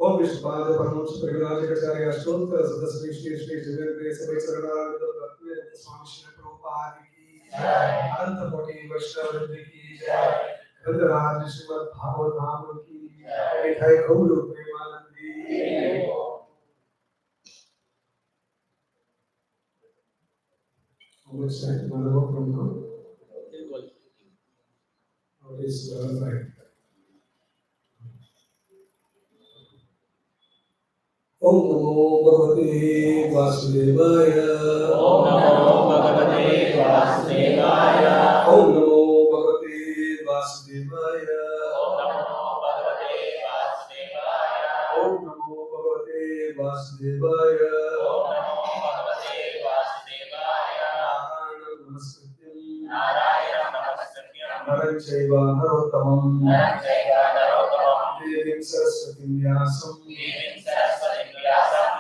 Om Vishpada Paramams Pragarajakacharya Shtotra Sadasri Shri Shri Jivendra Sabai Sarana Swami Shri Prabhupada ki Ananta Koti Vaishnava ki Randaraj Srimad Bhagavatam ki Nitai Gauru Premanandi. Which side? Manava from now? What is right? Om Namo Bhagavate Vasudevaya. Om Namo Bhagavate Vasudevaya. Om Namo Bhagavate Vasudevaya. Om Namo Bhagavate Vasudevaya. Om Namo Bhagavate Vasudevaya. Om Namo Bhagavate Vasudevaya. Narayana Namaskatyam Naram Chaiva Narottamam Devim Saraswatim Vyasam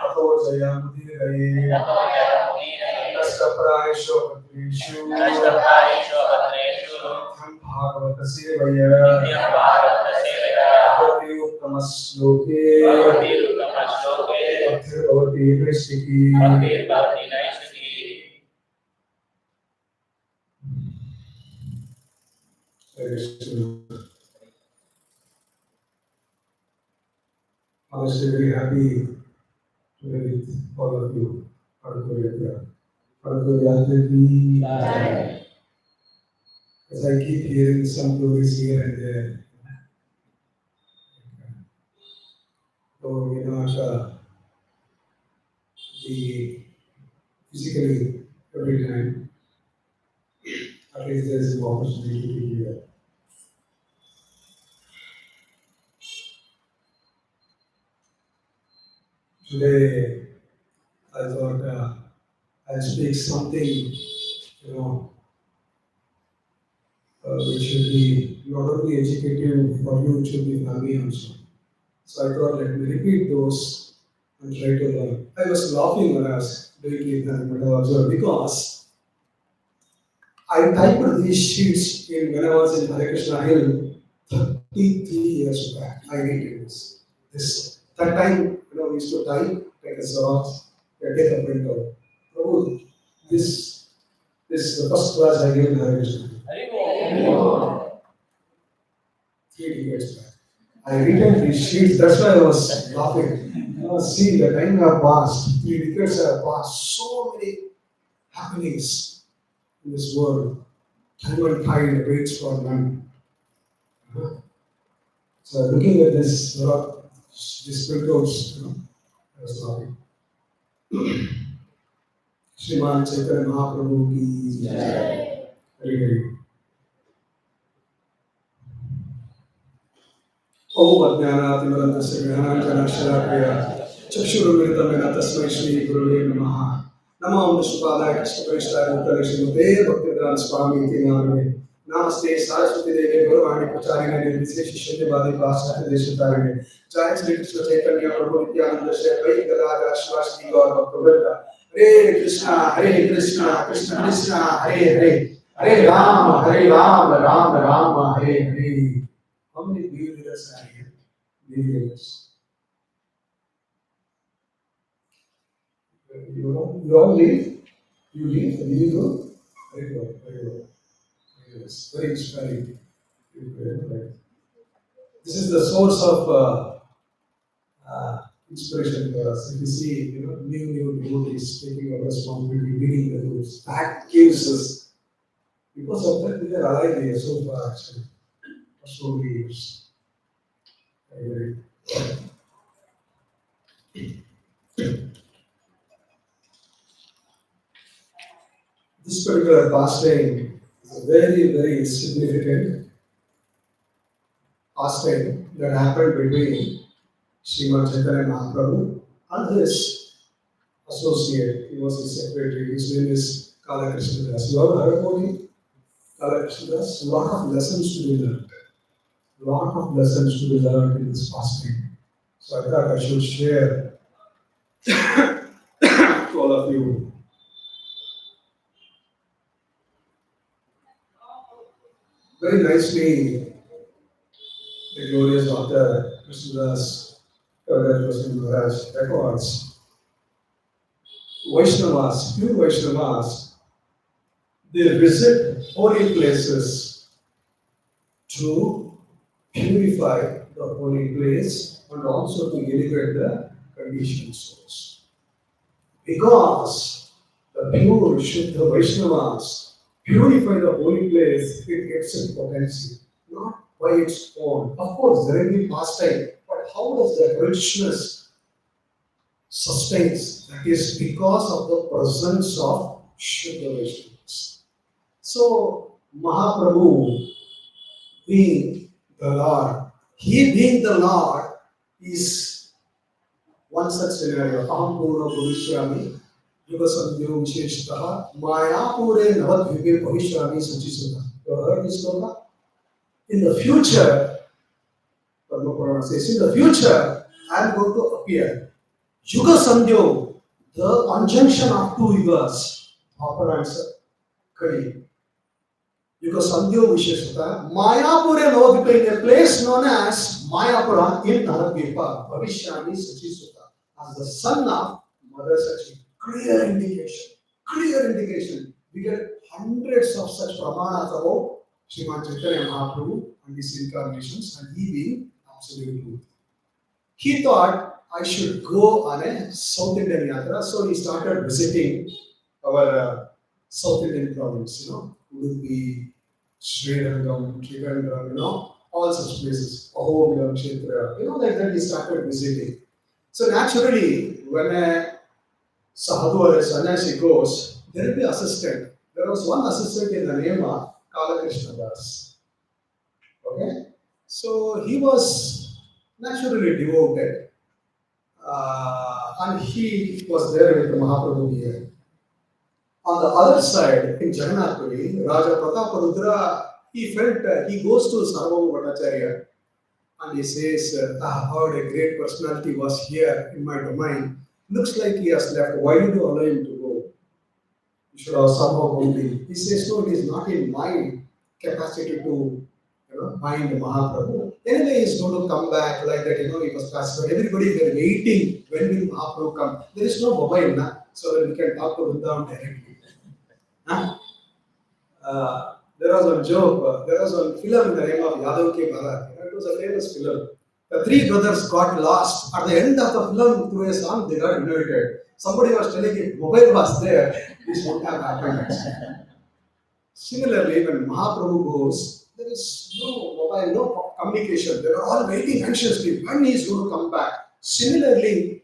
Tato Jayamudiraye Nashtaprayesho Patreshu Nityam Bhagavata Sevaya Bhakti Uttama Shloke Bhaktir Bhavati Naishiki. I'm actually very happy to be with all of you. As I keep hearing some stories here and there. So, the physically every time, at least there is an opportunity to be here. Today, I thought I'll speak something, which should be not only educative for you, it should be for me also. So I thought, let me repeat those and try to learn. I was laughing when I was doing it and I observed because I typed these sheets when I was in Hare Krishna Hill 33 years back. I did this. That time, we used to type like a Xerox, get a printer. Oh, this is the first class I gave in Hare Krishna. 3 years back. I written these sheets, that's why I was laughing. See, the time have passed, 3 decades have passed, so many happenings in this world. Time and tide waits for none. So looking at this, these printouts, I was laughing. श्रीमान चैतन्य महाप्रभु की जय। हरि हरि। ओम अज्ञानातिमिरन्दस्य ज्ञानाञ्जनशलाकया चक्षुरुन्मिलितं येन तस्मै श्रीगुरवे नमः। नमो विष्णुपादाय कृष्णप्रेष्ठाय भूतले श्रीमते भक्तिवेदान्त स्वामी इति नामिने। नमस्ते सरस्वती देवी गौरवाणी प्रचारिणे निर्विशेष शून्यवादी पाश्चात्य देशतारिणे। जय श्री कृष्ण चैतन्य प्रभु नित्यानंद श्री अद्वैत गदाधर शिवासादि गौर भक्तवृंद। हरे कृष्ण कृष्ण कृष्ण हरे हरे, हरे Ram Ram Hare Hare. How many new leaders are here? New leaders. You all leave? You leave? You go? Very good, very good. Yes, very inspiring. This is the source of inspiration for us. If you see, new devotees taking up responsibility, leading the groups, that gives us. Because of that, we are alive here so far, actually, for so many years. I agree. This particular pastime is a very, very significant pastime that happened between Srimad Chaitanya Mahaprabhu and his associate. He was his secretary. His name is Kala Krishnadas. You all heard about him? Kala Krishnadas. A lot of lessons to be learned. A lot of lessons to be learned in this pastime. So I thought I should share to all of you. Very nicely, the glorious Dr. Krishnadas Maharaj records Vaishnavas, pure Vaishnavas, they visit holy places to purify the holy place and also to elevate the conditioned souls. Because the pure Shuddha Vaishnavas purify the holy place, it gets its potency, not by its own. Of course, there will be pastime, but how does the richness sustains? That is because of the presence of Shuddha Vaishnavas. So, Mahaprabhu being the Lord, he being the Lord is one such scenario. Aham purna bhavishyami yuga sandhyo visheshataha mayapure navadvipe bhavishyami sachisudha. You have heard this sloka? In the future, Padma Purana says, in the future, I am going to appear. Yuga sandhyo, the conjunction of two yugas. Proper answer. Kali. Yuga sandhyo visheshata mayapure navadvipe, in a place known as Mayapura in Navadvipa, bhavishyami sachisudha. As the son of Mother Sachi. Clear indication. Clear indication. We get hundreds of such pramanas about Srimad Chaitanya Mahaprabhu and his incarnations and he being absolute truth. He thought I should go on a South Indian yatra, so he started visiting our South Indian province, Udupi, Srirangam, Trivandrum, all such places, Ahobilam, Kshetra, like that he started visiting. So naturally, when a sadhu or a sannyasi goes, there will be assistant. There was one assistant in the name of Kala Krishnadas. Okay? So he was naturally devoted. And he was there with the Mahaprabhu here. On the other side, in Jagannath-puri, Raja Prataparudra, he felt, he goes to Sarvabhauma Bhattacharya and he says, I heard a great personality was here in my domain. Looks like he has left. Why did you allow him to go? You should have somehow bound him. He says, no, it is not in my capacity to mind Mahaprabhu. Anyway, he is going to come back like that, he was pacified. Everybody were waiting when will Mahaprabhu come. There is no mobile, so that we can talk to Vrindavan directly. There was a joke, there was a film in the name of Yadav Ke Bharat. It was a famous film. The three brothers got lost. At the end of the film, through a song, they got invited. Somebody was telling if mobile was there, this would have happened. Similarly, when Mahaprabhu goes, There is no mobile, no communication. They are all waiting anxiously when he is going to come back. Similarly,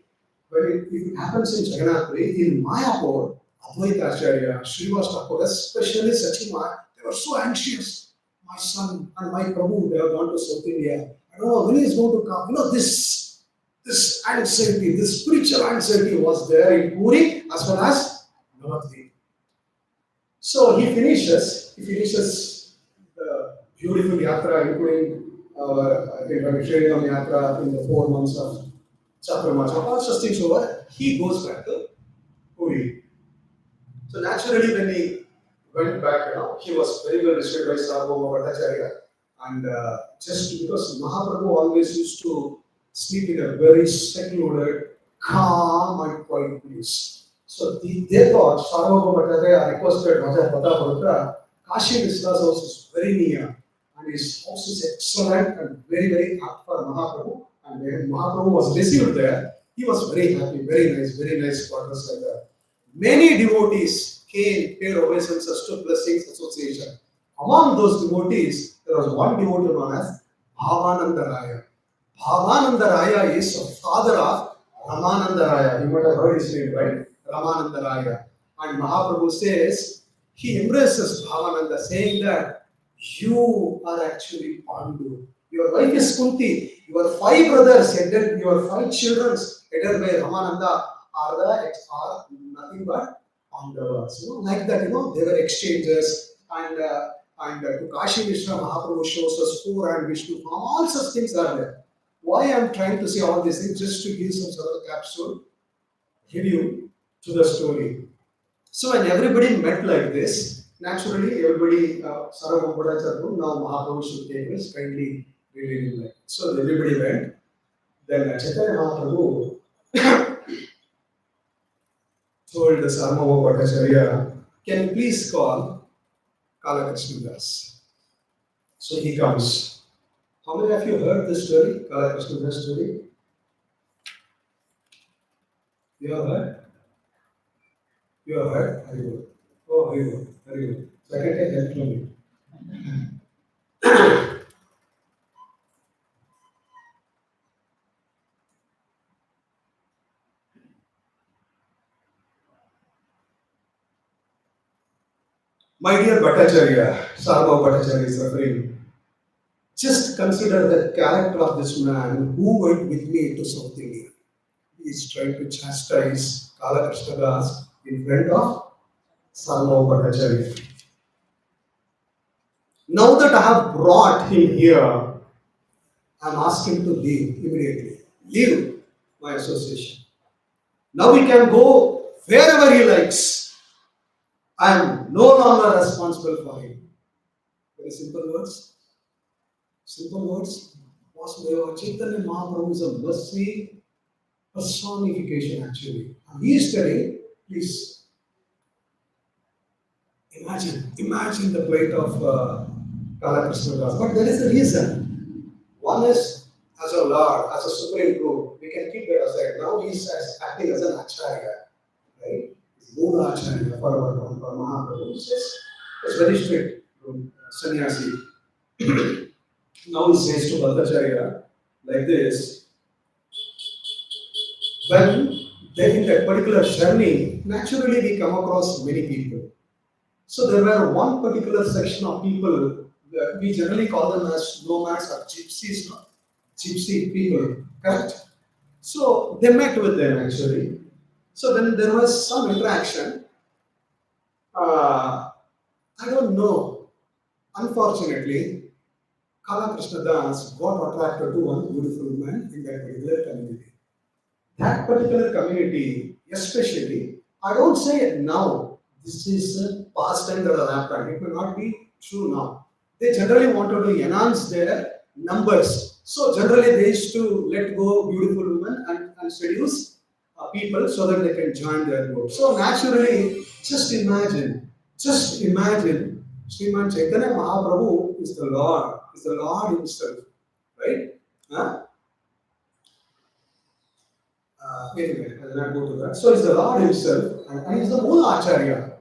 if it happens in Jagannath Puri, in Mayapur, Advaita Acharya, Srivas Thakur, especially Sachima, they were so anxious. My son and my Prabhu, they have gone to South India. I don't know when he is going to come. This anxiety, this spiritual anxiety was there in Puri as well as Navadvip. So he finishes the beautiful yatra, including Srinam yatra in the 4 months of Chaturmas. All such things over, he goes back to Puri. So naturally, when he went back, he was very well received by Sarvabhauma Bhattacharya. And just because Mahaprabhu always used to sleep in a very secluded, calm and quiet place. So they thought Sarvabhauma Bhattacharya requested Raja Prataprutra, Kashi Vishna's house is very near and his house is excellent and very, very apt for Mahaprabhu. And when Mahaprabhu was received there, he was very happy, very nice quarters like that. Many devotees came, paid obeisances to Blessings Association. Among those devotees, there was one devotee known as Bhavananda Raya. Bhavananda Raya is the father of Ramananda Raya. You might have heard his name, right? Ramananda Raya. And Mahaprabhu says, he embraces Bhavananda, saying that you are actually Pandu. Your wife is Kunti. Your 5 brothers, your 5 children, headed by Ramananda, are nothing but Pandavas. Like that, they were exchanges and to Kashi Vishnu Mahaprabhu shows us 4 and Vishnu form. All such things are there. Why I am trying to say all these things, just to give some sort of capsule review to the story. So when everybody met like this, naturally everybody, Sarvabhauma Bhattacharya, now Mahaprabhu should take this kindly really like. So everybody went. Then Chaitanya Mahaprabhu told the Sarvabhauma Bhattacharya, can you please call Kala Krishna Das? So he comes. How many of you heard this story, Kala Krishna Das story? You have heard? You have heard? Very good. Oh, very good. Very good. So I can take help from you. My dear Bhattacharya, Sarvabhauma Bhattacharya is referring. Just consider the character of this man who went with me to South India. He is trying to chastise Kala Krishna Das in front of Sarvabhauma Bhattacharya. Now that I have brought him here, I am asking to leave immediately. Leave my association. Now he can go wherever he likes. I am no longer responsible for him. Very simple words. Simple words. Vasudeva Chaitanya Mahaprabhu is a mercy personification actually. And he is telling, please imagine the plight of Kala Krishna Das. But there is a reason. One is as a Lord, as a supreme truth, we can keep that aside. Now he is acting as an Acharya, right? Guru Acharya for Mahaprabhu. It's very strict. Sannyasi. Now he says to Bhattacharya like this, when in that particular journey, naturally we come across many people. So there were one particular section of people, we generally call them as nomads or gypsies, no? Gypsy people, correct? So they met with them actually. So then there was some interaction. I don't know. Unfortunately, Kala Krishna Das got attracted to one beautiful woman in that particular community. That particular community, especially, I don't say it now. This is a past time that has happened. It may not be true now. They generally wanted to enhance their numbers. So generally they used to let go beautiful women and seduce people so that they can join their group. So naturally, just imagine, Sriman Chaitanya Mahaprabhu is the Lord himself, right? Huh? Anyway, I will not go to that. So he's the Lord himself and he's the Mula Acharya.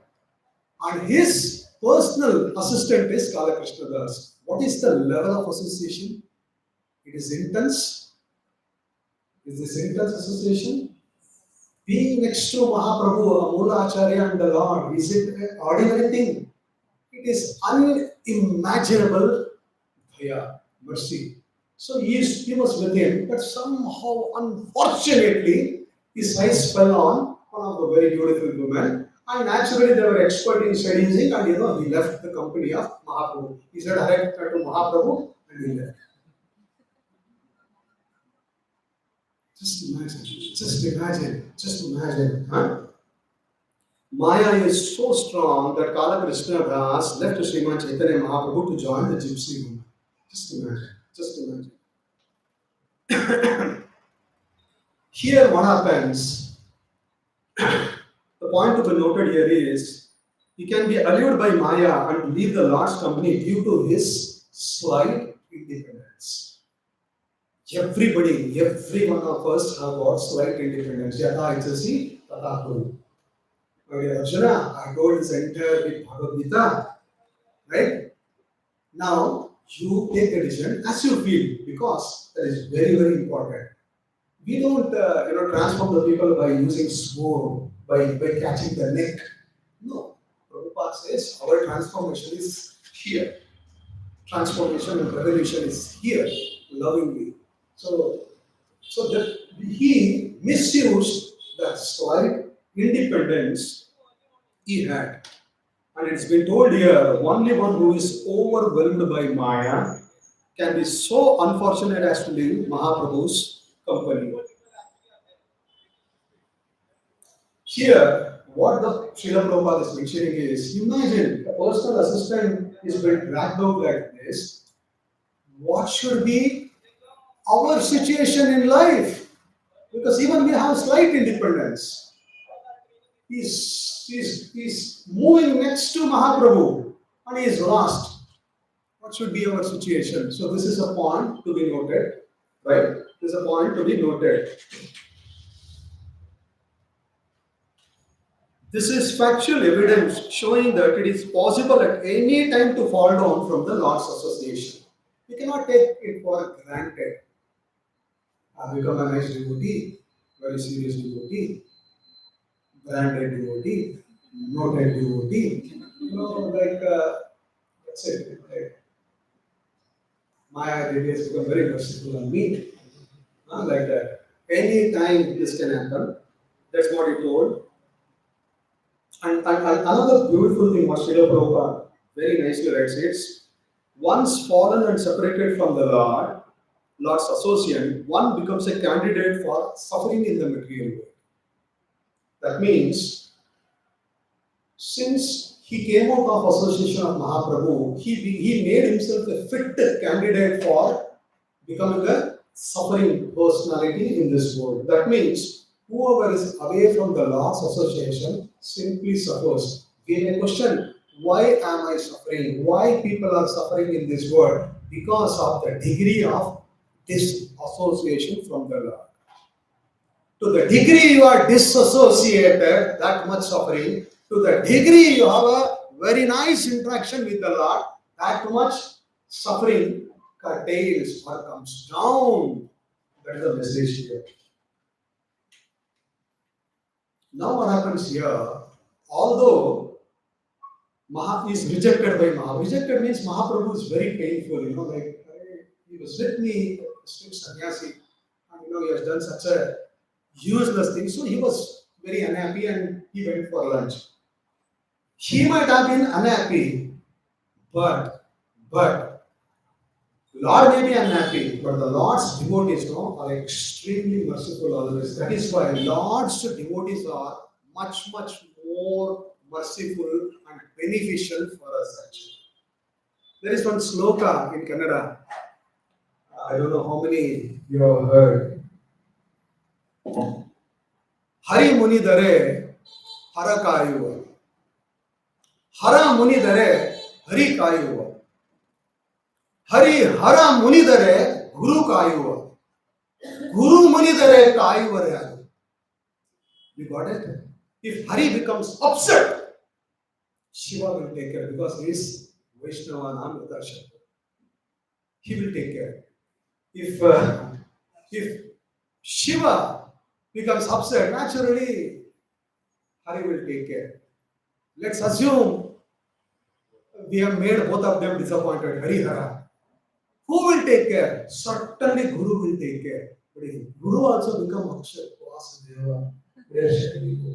And his personal assistant is Kalakrishna Das. What is the level of association? It is intense. Is this intense association? Being next to Mahaprabhu, Amula Acharya and the Lord, is it an ordinary thing? It is unimaginable daya, mercy. So he was with him, but somehow, unfortunately, his eyes fell on one of the very beautiful women. And naturally, they were expert in seducing, and he left the company of Mahaprabhu. He said, "I have to Mahaprabhu," and he left. Just imagine, just imagine. Huh? Maya is so strong that Kalakrishna Das left Sriman Chaitanya Mahaprabhu to join the gypsy woman. Just imagine, just imagine. Here, what happens? The point to be noted here is he can be allured by Maya and leave the Lord's company due to his slight independence. Everybody, every one of us have got slight independence. Yata ichasi tata kuru. Okay, Arjuna, I told this entire Bhagavad Gita, right? Now you take a decision as you feel, because that is very, very important. We don't, transform the people by using sword, by catching the neck. No, Prabhupada says our transformation is here. Transformation and revolution is here, lovingly. So that he misused that slight independence he had. And it's been told here, only one who is overwhelmed by Maya can be so unfortunate as to leave Mahaprabhu's company. Here, what the Srila Prabhupada is mentioning is, imagine a personal assistant is being dragged out like this. What should be our situation in life? Because even we have slight independence. He's moving next to Mahaprabhu and he is lost. What should be our situation? So this is a point to be noted, right? This is a point to be noted. This is factual evidence showing that it is possible at any time to fall down from the Lord's association. We cannot take it for granted. I become a nice devotee, very serious devotee, branded devotee, noted devotee. That's it. Like, my Devi has become very merciful on me. Like that. Any time this can happen. That's what he told. And another beautiful thing what Srila Prabhupada very nicely writes is, once fallen and separated from the Lord's associate, one becomes a candidate for suffering in the material world. That means, since he came out of association of Mahaprabhu, he made himself a fit candidate for becoming a suffering personality in this world. That means, whoever is away from the Lord's association simply suffers. We may question, why am I suffering? Why people are suffering in this world? Because of the degree of disassociation from the Lord. To the degree you are disassociated, that much suffering. To the degree you have a very nice interaction with the Lord, that much suffering curtails or comes down. That is the message here. Now what happens here? Although Maha is rejected by Maha. Rejected means Mahaprabhu is very painful, like he was with me, strict sannyasi, and he has done such a useless thing. So he was very unhappy and he went for lunch. He might have been unhappy, but Lord may be unhappy, but the Lord's devotees are extremely merciful always. That is why Lord's devotees are much more merciful and beneficial for us actually. There is one sloka in Kannada. I don't know how many you have heard. Hari munidare hara kayuva. Hara munidare hari kayuva. Hari hara munidare guru kayuva. Guru munidare kayuvare. You got it? If Hari becomes upset, Shiva will take care because he is Vaishnava Namritarshan. He will take care. If Shiva becomes upset, naturally Hari will take care. Let's assume we have made both of them disappointed, Hari Hara. Who will take care? Certainly Guru will take care. But if Guru also become Akshat Vasudeva, where shall we go?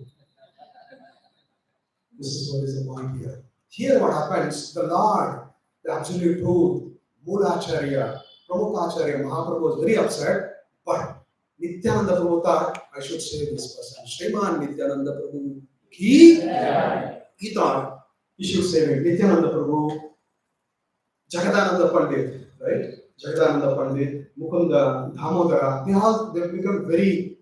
This is what is the point here. Here what happens, the Lord, the absolute truth, Moolacharya, Pramukacharya, Mahaprabhu was very upset, but Nityananda Prabhu thought, I should say this person, Sriman Nityananda Prabhu, he thought he should say it. Nityananda Prabhu, Jagadananda Pandit, right? Jagadananda Pandit, Mukunda, Damodara, they've become very,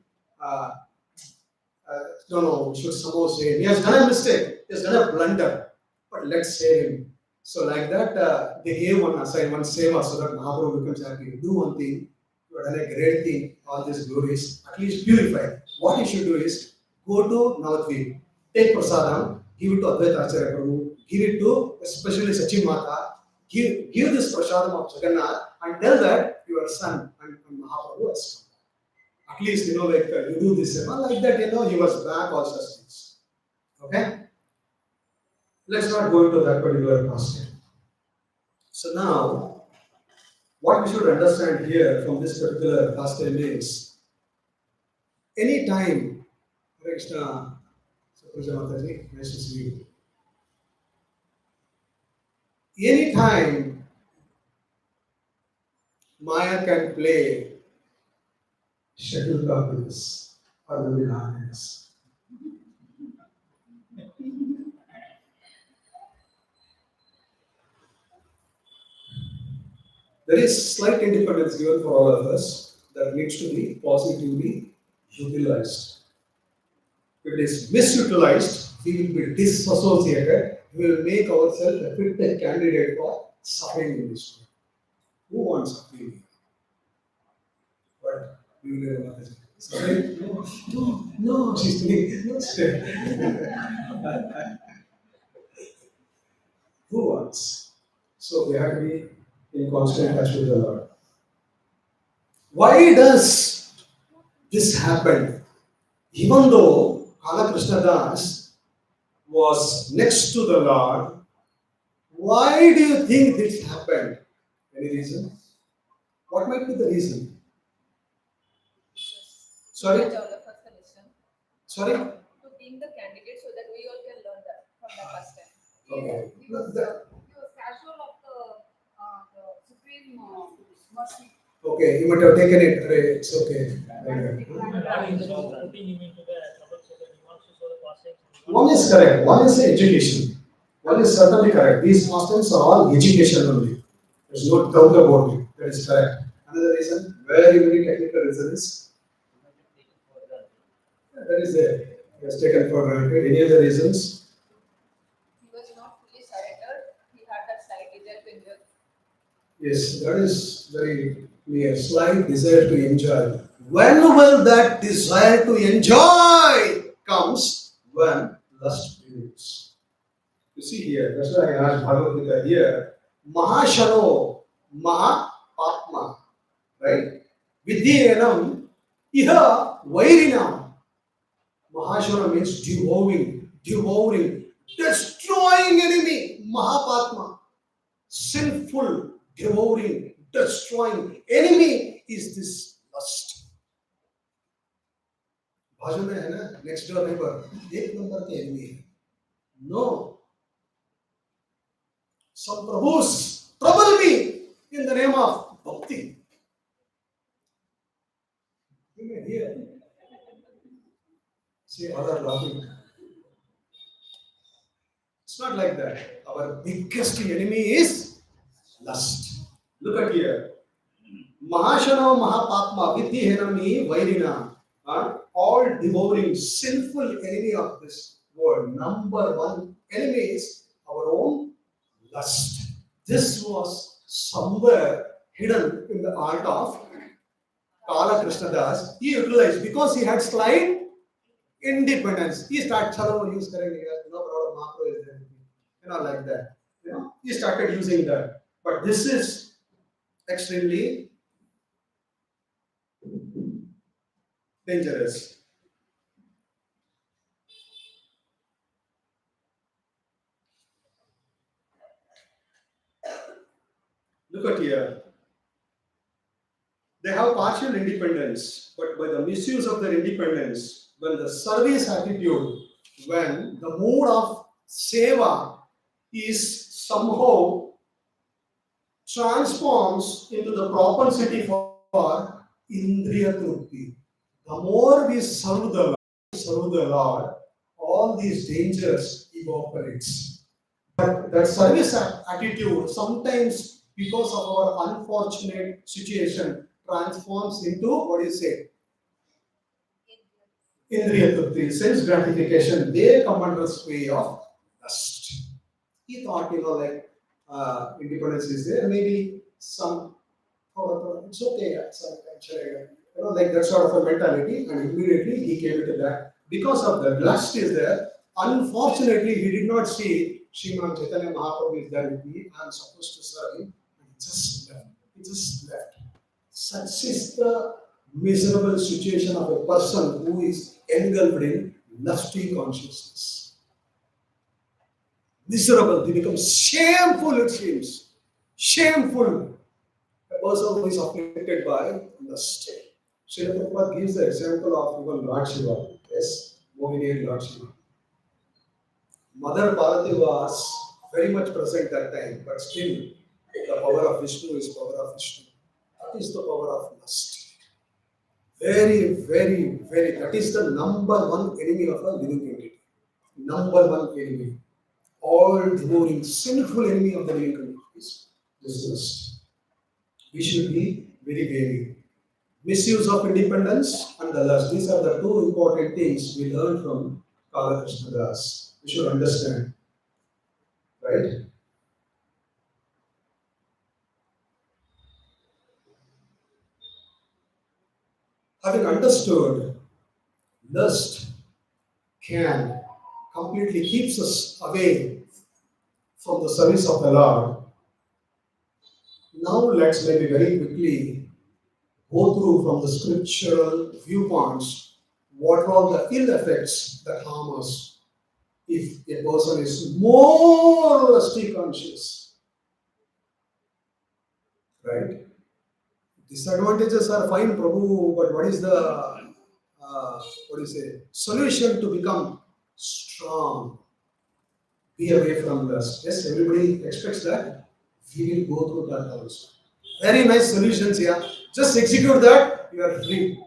no, no, we should somehow say, he has done a mistake, he has done a blunder, but let's say him. So like that, they gave one aside, one seva, so that Mahaprabhu becomes happy. Do one thing, you have done a great thing, all these glories, at least purify. What you should do is, go to Navadvip, take prasadam, give it to Advaita Acharya Prabhu, give it to especially Sachi Mata, give this prasadam of Jagannath, and tell that your son and Mahaprabhu has come. At least, like you do this, like that, he was back, all such things. Okay? Let's not go into that particular concept. So now, what we should understand here from this particular pastime is, any time, Hare Krishna, Supraja Mataji, nice to see you. Any time, Maya can play shuttlecock with us, or will be happiness. There is slight independence given for all of us that needs to be positively utilized. If it is misutilized, we will be disassociated. We will make ourselves a fit candidate for suffering in this world. Who wants suffering? But we will never suffering? No, she's doing Who wants? So we have to be in constant touch with the Lord. Why does this happen? Even though Kala Krishna Das was next to the Lord, why do you think this happened? Any reason? What might be the reason? Sorry? Sorry? To being the candidate so that we all can learn that from the first time. Okay. He was casual of the supreme mercy. Okay, you might have taken it. It's okay. One is correct. One is education. One is certainly correct. These pastimes are all education only. There's no doubt about it. That is correct. Another reason, very, very technical reason is that is there. He has taken for granted. Any other reasons? He was not fully surrendered. He had that slight desire to enjoy. Yes, that is very clear. Slight desire to enjoy. When will that desire to enjoy comes? When lust prevails. You see here, that's why I asked Bhagavad Gita here. Mahashano, Mahapatma, right? Vidyanam, Iha Vairinam. Mahashana means devouring, destroying enemy. Mahapatma, sinful, devouring, destroying enemy is this lust. बाजू में है ना next door neighbour एक number के enemy है no some prabhus trouble me in the name of bhakti. You may hear. See, all are laughing. It's not like that. Our biggest enemy is lust. Look at here. Mahashana Mahapatma Vidhihenami Vairina are all devouring, sinful enemy of this world. Number one enemy is our own lust. This was somewhere hidden in the art of Kala Krishna Das. He utilized because he had slight independence. He started chalo use करेंगे यार no problem macro is there. like that. He started using that. But this is extremely dangerous. Look at here. They have partial independence, but by the misuse of their independence, when the service attitude, when the mood of seva is somehow transforms into the propensity for indriya trupti. The more we serve the Lord, all these dangers evaporates. But that service attitude sometimes, because of our unfortunate situation, transforms into what do you say? Indriya trupti, sense gratification. They come under sway of lust. He thought, independence is there, maybe some, it's okay, like that sort of a mentality, and immediately he came into that. Because of the lust is there, unfortunately, he did not see Sriman Chaitanya Mahaprabhu is there with me, I am supposed to serve him, and he just left. He just left. Such is the miserable situation of a person who is engulfed in lusty consciousness. Miserable, they become shameful, it seems. Shameful. A person who is afflicted by lust. Srila Prabhupada gives the example of even Lord Shiva. Yes, Mohini Lord Shiva. Mother Parvati was very much present that time, but still the power of Vishnu is power of Vishnu. That is the power of lust. Very, very, very, that is the number one enemy of a living entity. Number one enemy. All devouring, sinful enemy of the living entity is this lust. We should be very wary. Misuse of independence and the lust. These are the two important things we learn from Kala Krishna Das. We should understand. Right? Having understood lust can completely keeps us away from the service of the Lord. Now let's maybe very quickly go through from the scriptural viewpoints what are all the ill effects that harm us if a person is more lusty conscious. Right? Disadvantages are fine, Prabhu, but what is the solution to become strong? Be away from lust. Yes, everybody expects that. We will go through that also. Very nice solutions here. Just execute that, you are free.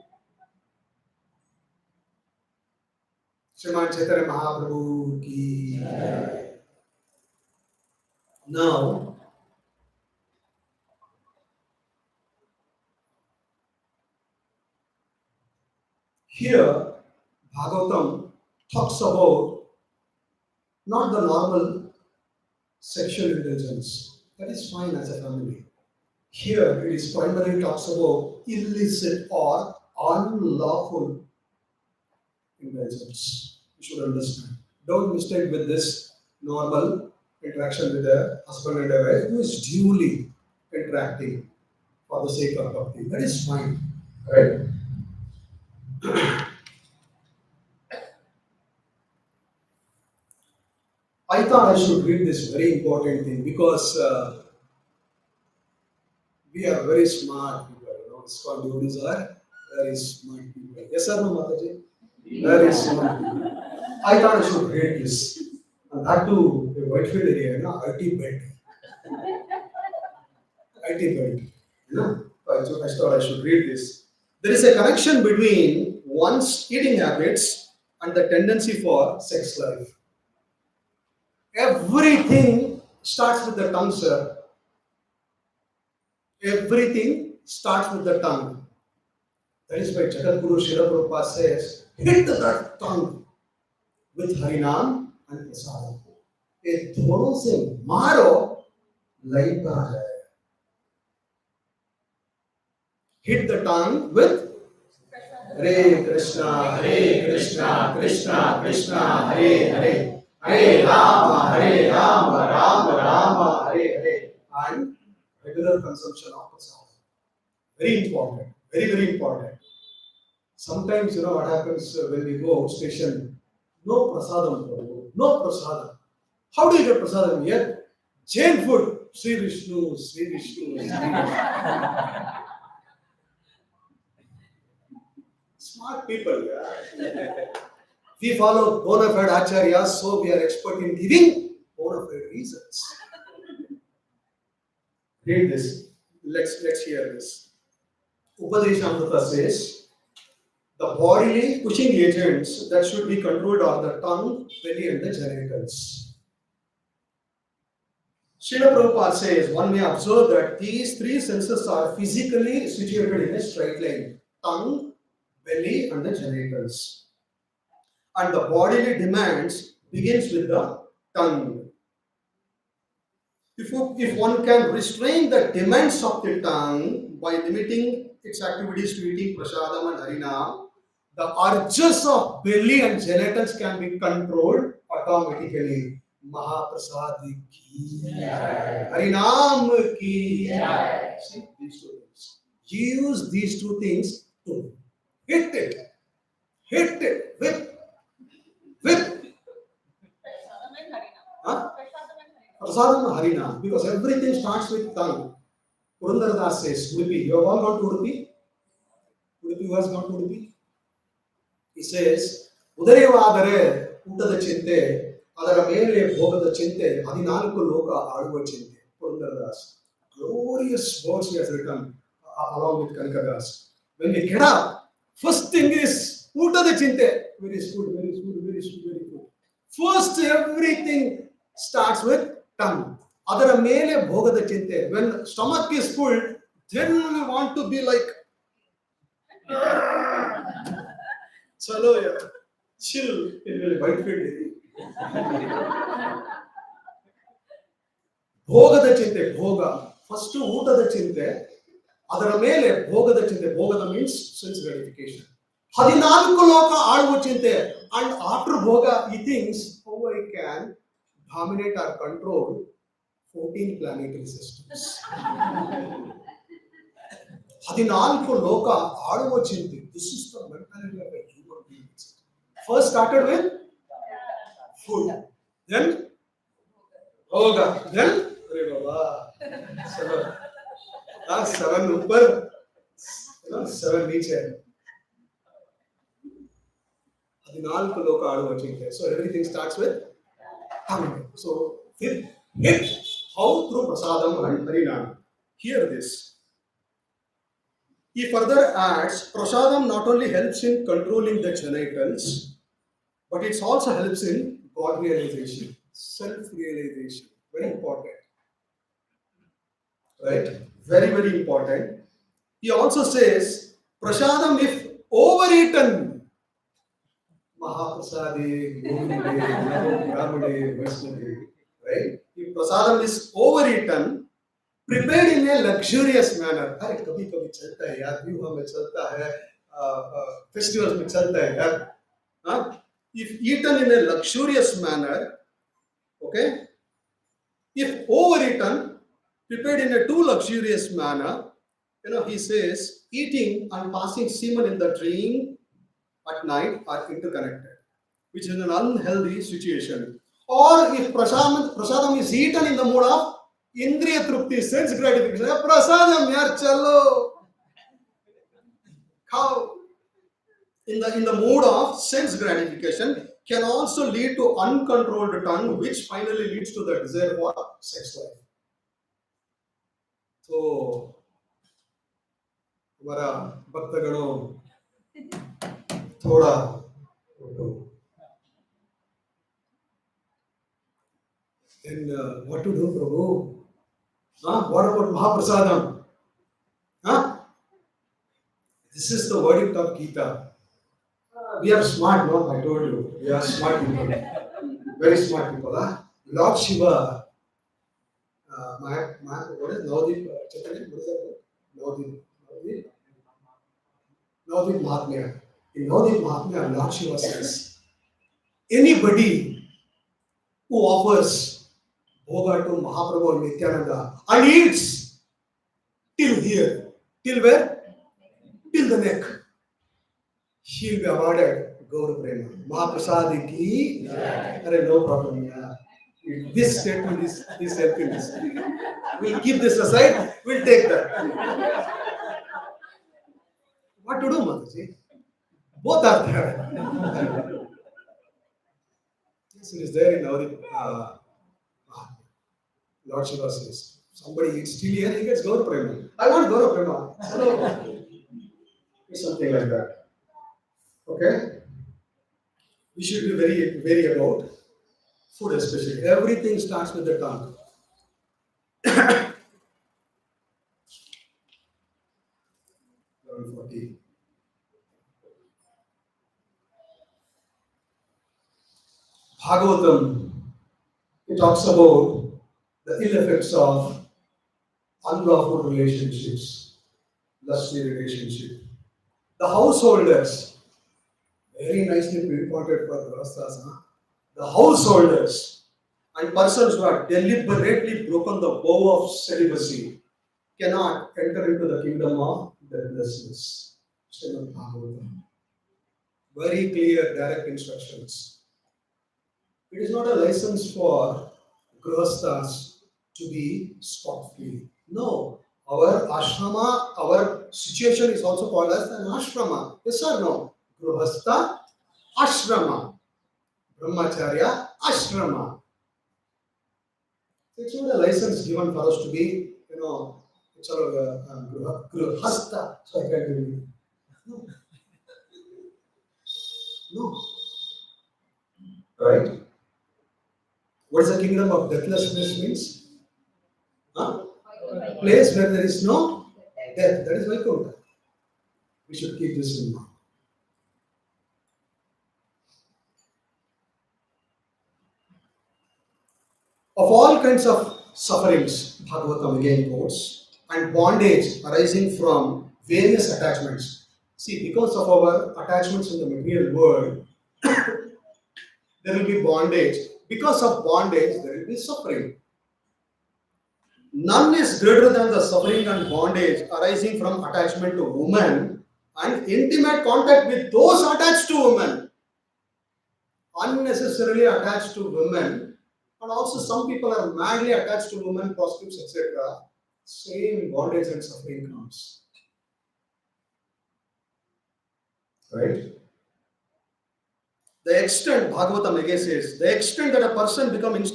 Sriman Chaitanya Mahaprabhu ki. Now, here, Bhagavatam talks about not the normal sexual indulgence. That is fine as a family. Here, it is primarily talks about illicit or unlawful indulgence. You should understand. Don't mistake with this normal interaction with a husband and a wife who is duly interacting for the sake of bhakti. That is fine. Right? I thought I should read this very important thing because we are very smart people. Smart devotees are very smart people. Yes or no, Mataji? Very smart people. I thought I should read this. And that too, a Whitefield area, IT belt. IT belt. I thought I should read this. There is a connection between one's eating habits and the tendency for sex life. Everything starts with the tongue, sir. Everything starts with the tongue. That is why Jagadguru Srila Prabhupada says, hit that tongue with Harinam and Prasad. ये दोनों से मारो line पर आ जाएगा. Hit the tongue with Hare Krishna, Krishna Krishna, Hare Hare, Hare Rama, Rama Rama, Hare Hare. And regular consumption of prasadam. Very important. Very, very important. Sometimes, what happens when we go outstation? No prasadam, Prabhu. No prasadam. How do you get prasadam here? Jain food. Sri Vishnu, Sri Vishnu, Sri Vishnu. Smart people. Yeah. We follow bona fide acharyas, so we are expert in giving bona fide reasons. Read this. Let's hear this. Upadeshamrita says, the bodily pushing agents that should be controlled are the tongue, belly, and the genitals. Srila Prabhupada says, one may observe that these three senses are physically situated in a straight line: tongue, belly, and the genitals. And the bodily demands begins with the tongue. If one can restrain the demands of the tongue by limiting its activities to eating prasadam and harinam, the urges of belly and genitals can be controlled automatically. Mahaprasadi ki harinam ki. See these two things. Use these two things to hit it, whip. Prasadam and Harinam. Huh? Prasadam and Harinam. Prasadam Harina, because everything starts with tongue. Purandaradas says, Udupi, you have all gone to Udupi? Udupi, who has gone to Udupi? He says, Udarevadare, Uttada Chinte, Adara Mele Bhogada Chinte, Adinalku Loka Aduva Chinte. Purandaradas. Glorious words he has written along with Kanikadas. When we get up, first thing is Uttada Chinte. Very good, very good, very good, very good. First, everything starts with tongue. Adara mele bhogada chinte. When stomach is full, then we want to be like, chalo ya, chill in Whitefield. Bhogada chinte, bhoga. First utada chinte. Adara mele bhogada chinte. Bhogada means sense gratification. Hadinalku loka aduva chinte. And after bhoga, he thinks how I can dominate or control 14 planetary systems. Hadinalku loka aduva chinti. This is the mentality of a human being. First started with food, then bhoga, then seven upper, seven niche. Hadinalku loka aduva chinti. So everything starts with tongue. So hit how through prasadam and harinam. Hear this. He further adds, prasadam not only helps in controlling the genitals, but it also helps in God realization, self-realization. Very important. Right? Very, very important. He also says, prasadam if overeaten, Mahaprasade, Govinde, Brahmade, Vaishnave, right? If prasadam is overeaten, prepared in a luxurious manner. अरे कभी कभी चलता है यार, व्यूह में चलता है, festivals में चलता है यार. If eaten in a luxurious manner, okay. If overeaten, prepared in a too luxurious manner, he says eating and passing semen in the drink at night are interconnected, which is an unhealthy situation. Or if prasadam is eaten in the mood of Indriya Trupti, sense gratification, prasadam yaar chalo, khao. In the mood of sense gratification can also lead to uncontrolled tongue, which finally leads to the desire for sex life. So, हमारा भक्तगणों थोड़ा then what to do, Prabhu? What about Mahaprasadam? This is the verdict of Gita. We are smart, no? I told you. We are smart people. Very smart people. Lord Shiva, what is Navadip Chaitanya? What is that? Navadip Mahatmya. In Navadip Mahatmya, Lord Shiva says, anybody who offers bhoga to Mahaprabhu and Nityananda and eats till here. Till where? Till the neck. She will be awarded Gaur Prema. Mahaprasadi ki. No problem. Yeah. This statement is helping us. We'll keep this aside. We'll take that. What to do, Mataji? Both are there. Yes, it is there in our Lord Shiva says. Somebody eats till here, he gets Gaur Prema. I want Gaur Prema. So, it's something like that. Okay? We should be very about food, especially. Everything starts with the tongue. 11:40. Bhagavatam, it talks about the ill effects of unlawful relationships, lusty relationship. The householders, very nicely pinpointed for Grahasthas, huh? The householders and persons who have deliberately broken the vow of celibacy cannot enter into the kingdom of deathlessness. Srimad Bhagavatam. Very clear, direct instructions. It is not a license for Grahasthas to be scot-free. No. Our ashrama, our situation is also called as an ashrama. Yes or no? Grahastha ashrama. Brahmacharya ashrama. It's not a license given for us to be, grahastha. So I can't do it. No. No. Right? What is the kingdom of deathlessness means? Huh? Place where there is no death. That is Vaikuntha. We should keep this in mind. Of all kinds of sufferings, Bhagavatam again quotes, and bondage arising from various attachments. See, because of our attachments in the material world, there will be bondage. Because of bondage, there will be suffering. None is greater than the suffering and bondage arising from attachment to women and intimate contact with those attached to women. Unnecessarily attached to women, and also some people are madly attached to women, prostitutes, etc. Same bondage and suffering comes. Right? The extent, Bhagavatam again says, the extent that a person becomes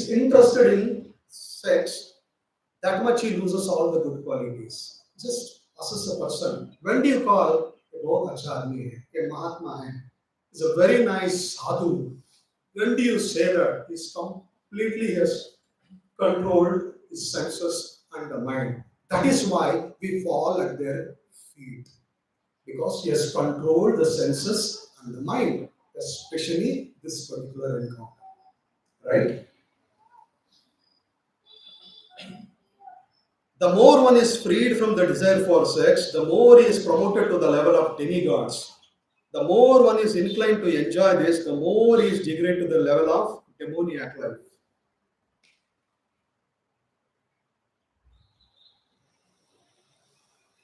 interested in sex, that much he loses all the good qualities. Just assess a person. When do you call a bahut acha aadmi hai, a Mahatma hai? He's a very nice sadhu. When do you say that? He's completely has controlled his senses and the mind. That is why we fall at their feet. Because he has controlled the senses and the mind, especially this particular encounter. Right? The more one is freed from the desire for sex, the more he is promoted to the level of demigods. The more one is inclined to enjoy this, the more he is degraded to the level of demoniac life.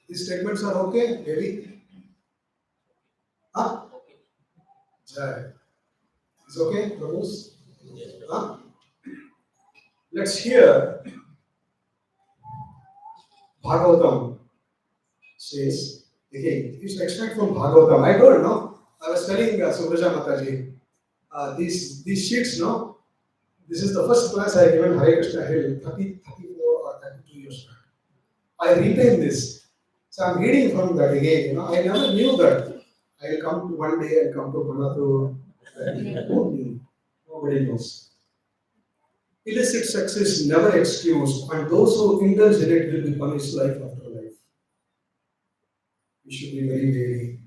These statements are okay? Heavy? Huh? Jai. Is okay, Prabhus? Huh? Let's hear Bhagavatam says, again, it's an extract from Bhagavatam. I told, no? I was telling Subraja Mataji, these sheets, no? This is the first class I given Hare Krishna Hill 34 or 32 years back. I retain this. So I'm reading from that again, I never knew that. I'll come to one day, I'll come to Panathur. Who knew? Nobody knows. Illicit sex is never excused, and those who indulge in it will be punished life after life. We should be very wary.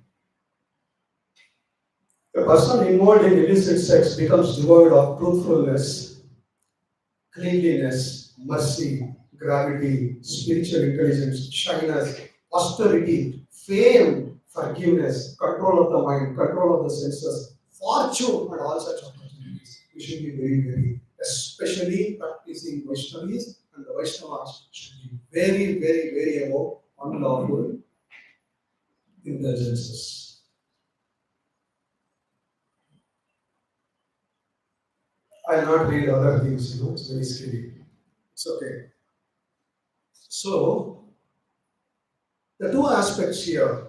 A person involved in illicit sex becomes devoid of truthfulness, cleanliness, mercy, gravity, spiritual intelligence, shyness, austerity, fame, forgiveness, control of the mind, control of the senses, fortune, and all such opportunities. You should be very, very, especially practicing Vaishnavis and the Vaishnavas should be very, very, very above unlawful indulgences. I'll not read other things, it's very scary. It's okay. So, the two aspects here,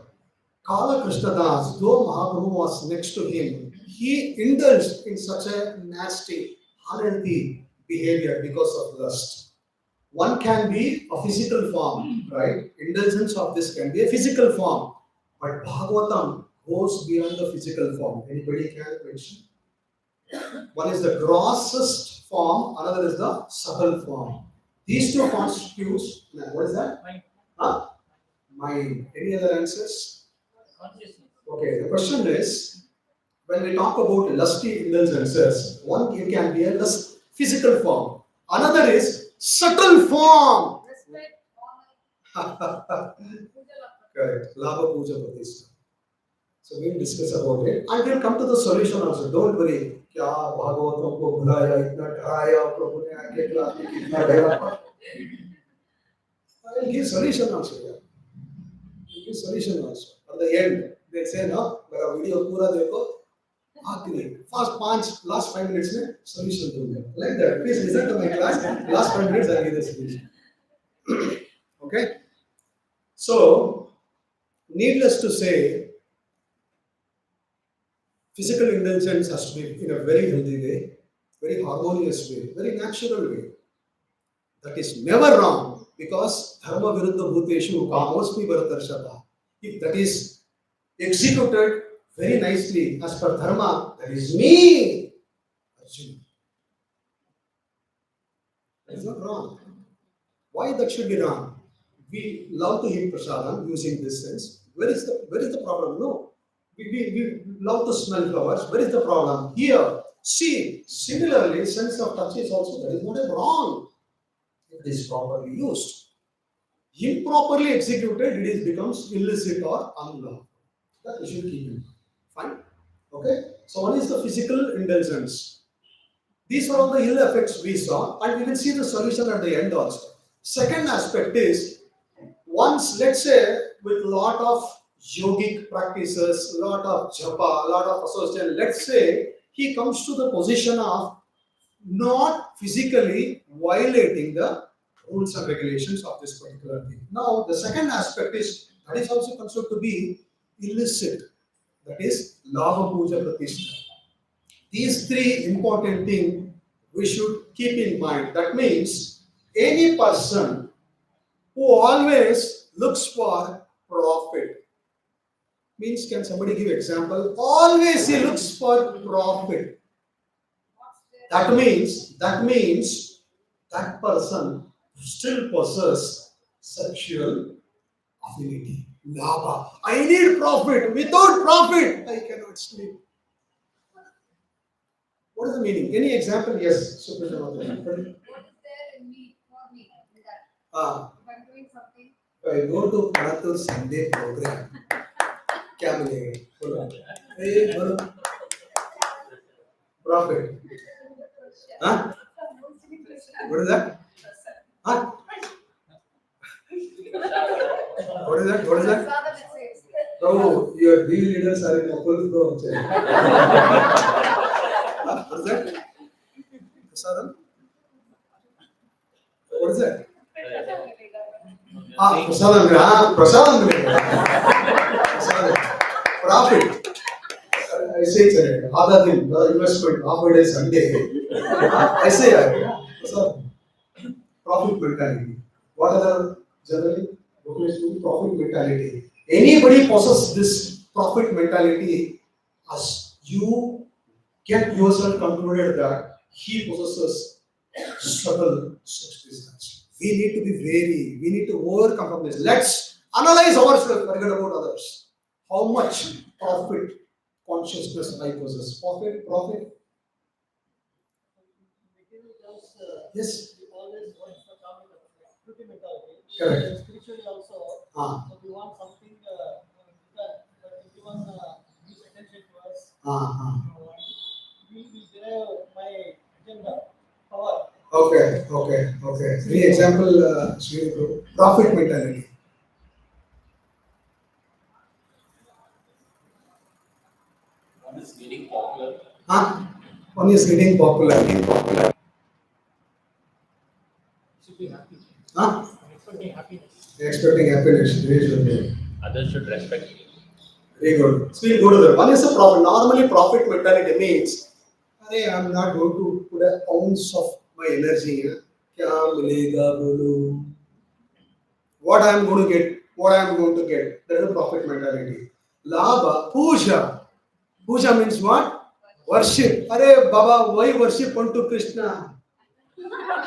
Kala Krishnadas, though Mahaprabhu was next to him, he indulged in such a nasty, unhealthy behavior because of lust. One can be a physical form, right? Indulgence of this can be a physical form. But Bhagavatam goes beyond the physical form. Anybody can mention? One is the grossest form, another is the subtle form. These two constitutes, what is that? Mind. Huh? Mind. Any other answers? Consciousness. Okay, the question is, when we talk about lusty indulgences, one it can be a physical form. Another is subtle form. Respect, honor, Correct. Labha Puja Pratishtha. So we'll discuss about it. And we'll come to the solution also. Don't worry. क्या भागवतों को भुलाया इतना डराया प्रभु ने आके class में कितना डरा. I'll give solution also. Yeah. I'll give solution also. At the end, they say no. मेरा वीडियो पूरा देखो. आखिरी first last 5 minutes में solution दूंगा. Like that. Please listen to my class. Last 5 minutes I'll give the solution. Okay. So, needless to say, physical indulgence has to be in a very healthy way, very harmonious way, very natural way. That is never wrong because dharma viruddha bhuteshu kamosmi bharatarshata. If that is executed very nicely as per dharma, that is me, Arjuna. That is not wrong. Why that should be wrong? We love to eat prasadam using this sense. Where is the problem? No. We love to smell flowers. Where is the problem? Here. See, similarly, sense of touch is also, that is not a wrong. If it is properly used. Improperly executed, it becomes illicit or unlawful. That we should keep in mind. Fine. Okay? So one is the physical indulgence. These are all the ill effects we saw, and we will see the solution at the end also. Second aspect is, once, let's say, with lot of yogic practices, lot of japa, lot of association, let's say he comes to the position of not physically violating the rules and regulations of this particular thing. Now, the second aspect is, that is also considered to be illicit. That is, Lava Puja Pratishtha. These three important things we should keep in mind. That means, any person who always looks for profit, means, can somebody give example? Always he looks for profit. That means that person still possesses sexual affinity. Lava. I need profit. Without profit, I cannot sleep. What is the meaning? Any example? Yes, Suprema. what is there in me, for me, in that? If I'm doing something, If I go to Panathur Sunday program, क्या मिलेगा? बोलो. Hey, बोलो. Profit. Huh? What is that? Huh? What is that? What is that? Prasada it says. Oh, your deal leaders are in a full flow. Huh? What is that? Prasadam? What is that? Prasadam. Prasadam. Prasadam. Profit. I say it's other thing, the investment, half a day Sunday. I say Prasadam. Profit mentality. What other generally? Profit mentality. Anybody possesses this profit mentality, as you get yourself concluded that he possesses subtle sex desires. We need to overcome from this. Let's analyze ourselves, forget about others. How much profit consciousness I possess? Profit? Yes. We always want to come with a equity mentality. Correct. And spiritually also, so we want something that everyone gives attention to us. We derive my Okay. The example, Sri Guru, profit mentality. One is getting popular. Huh? One is getting popular. Should be happy. Huh? Expecting happiness. Expecting happiness. Very good. Others should respect you. Very good. So we'll go to that. One is a profit. Normally, profit mentality means, "Arey, I'm not going to put an ounce of my energy here. क्या मिलेगा बोलो? What I'm going to get? What I'm going to get? That is a profit mentality. Labha, puja. Puja means what? Worship. Arey Baba, why worship unto Krishna?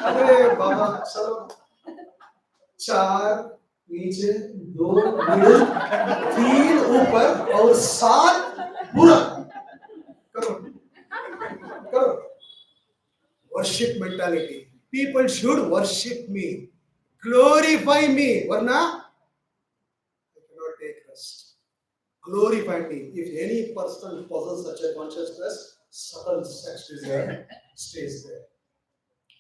Arey Baba, chalo. चार नीचे दो middle तीन ऊपर और सात पूरा करो करो worship mentality. People should worship me, glorify me. Varna, I cannot take rest. Glorify me. If any person possesses such a consciousness, subtle sex desire stays there.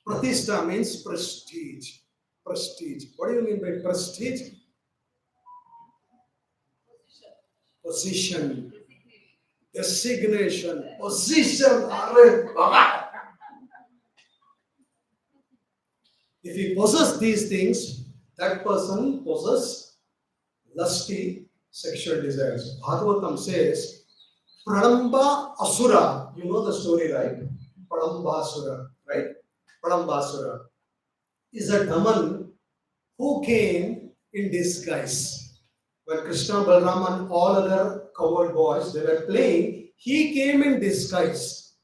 Pratishtha means prestige. Prestige. What do you mean by prestige? Position, designation, position. Arre Baba. If he possesses these things, that person possesses lusty sexual desires. Bhagavatam says, Pradamba Asura. You know the story, right? Pradambasura, right? Pradambasura is a Daman who came in disguise. When Krishna, Balaram, and all other coward boys they were playing, he came in disguise,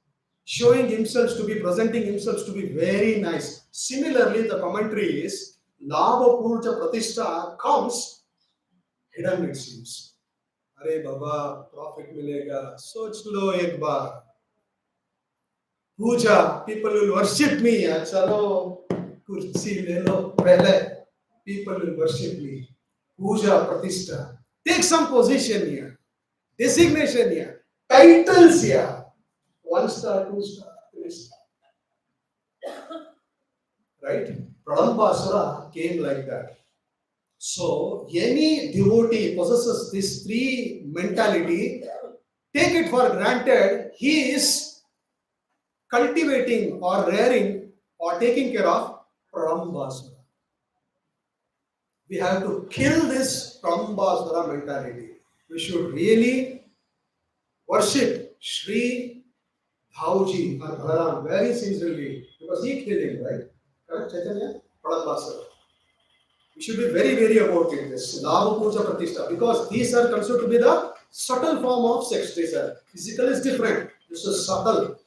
showing himself to be, presenting himself to be very nice. Similarly, the commentary is Labha Purja Pratishtha comes hidden, it seems. Arey Baba, profit milega, soch lo ek baar. Puja, people will worship me. Chalo, kursi le lo, pehle. People will worship me. Puja, Pratishtha. Take some position here, designation here, titles here. 1 star, 2 star, 3 star. Right? Pradambasura came like that. So, any devotee possesses this three mentality, take it for granted, he is cultivating or rearing or taking care of Pradambasura. We have to kill this Pradambasura mentality. We should really worship Sri Dhauji or Balaram very sincerely because he killed him, right? Correct, Chaitanya? Pradambasura. We should be very, very about it. This Lava Puja Pratishtha, because these are considered to be the subtle form of sex desire. Physical is different. This is subtle.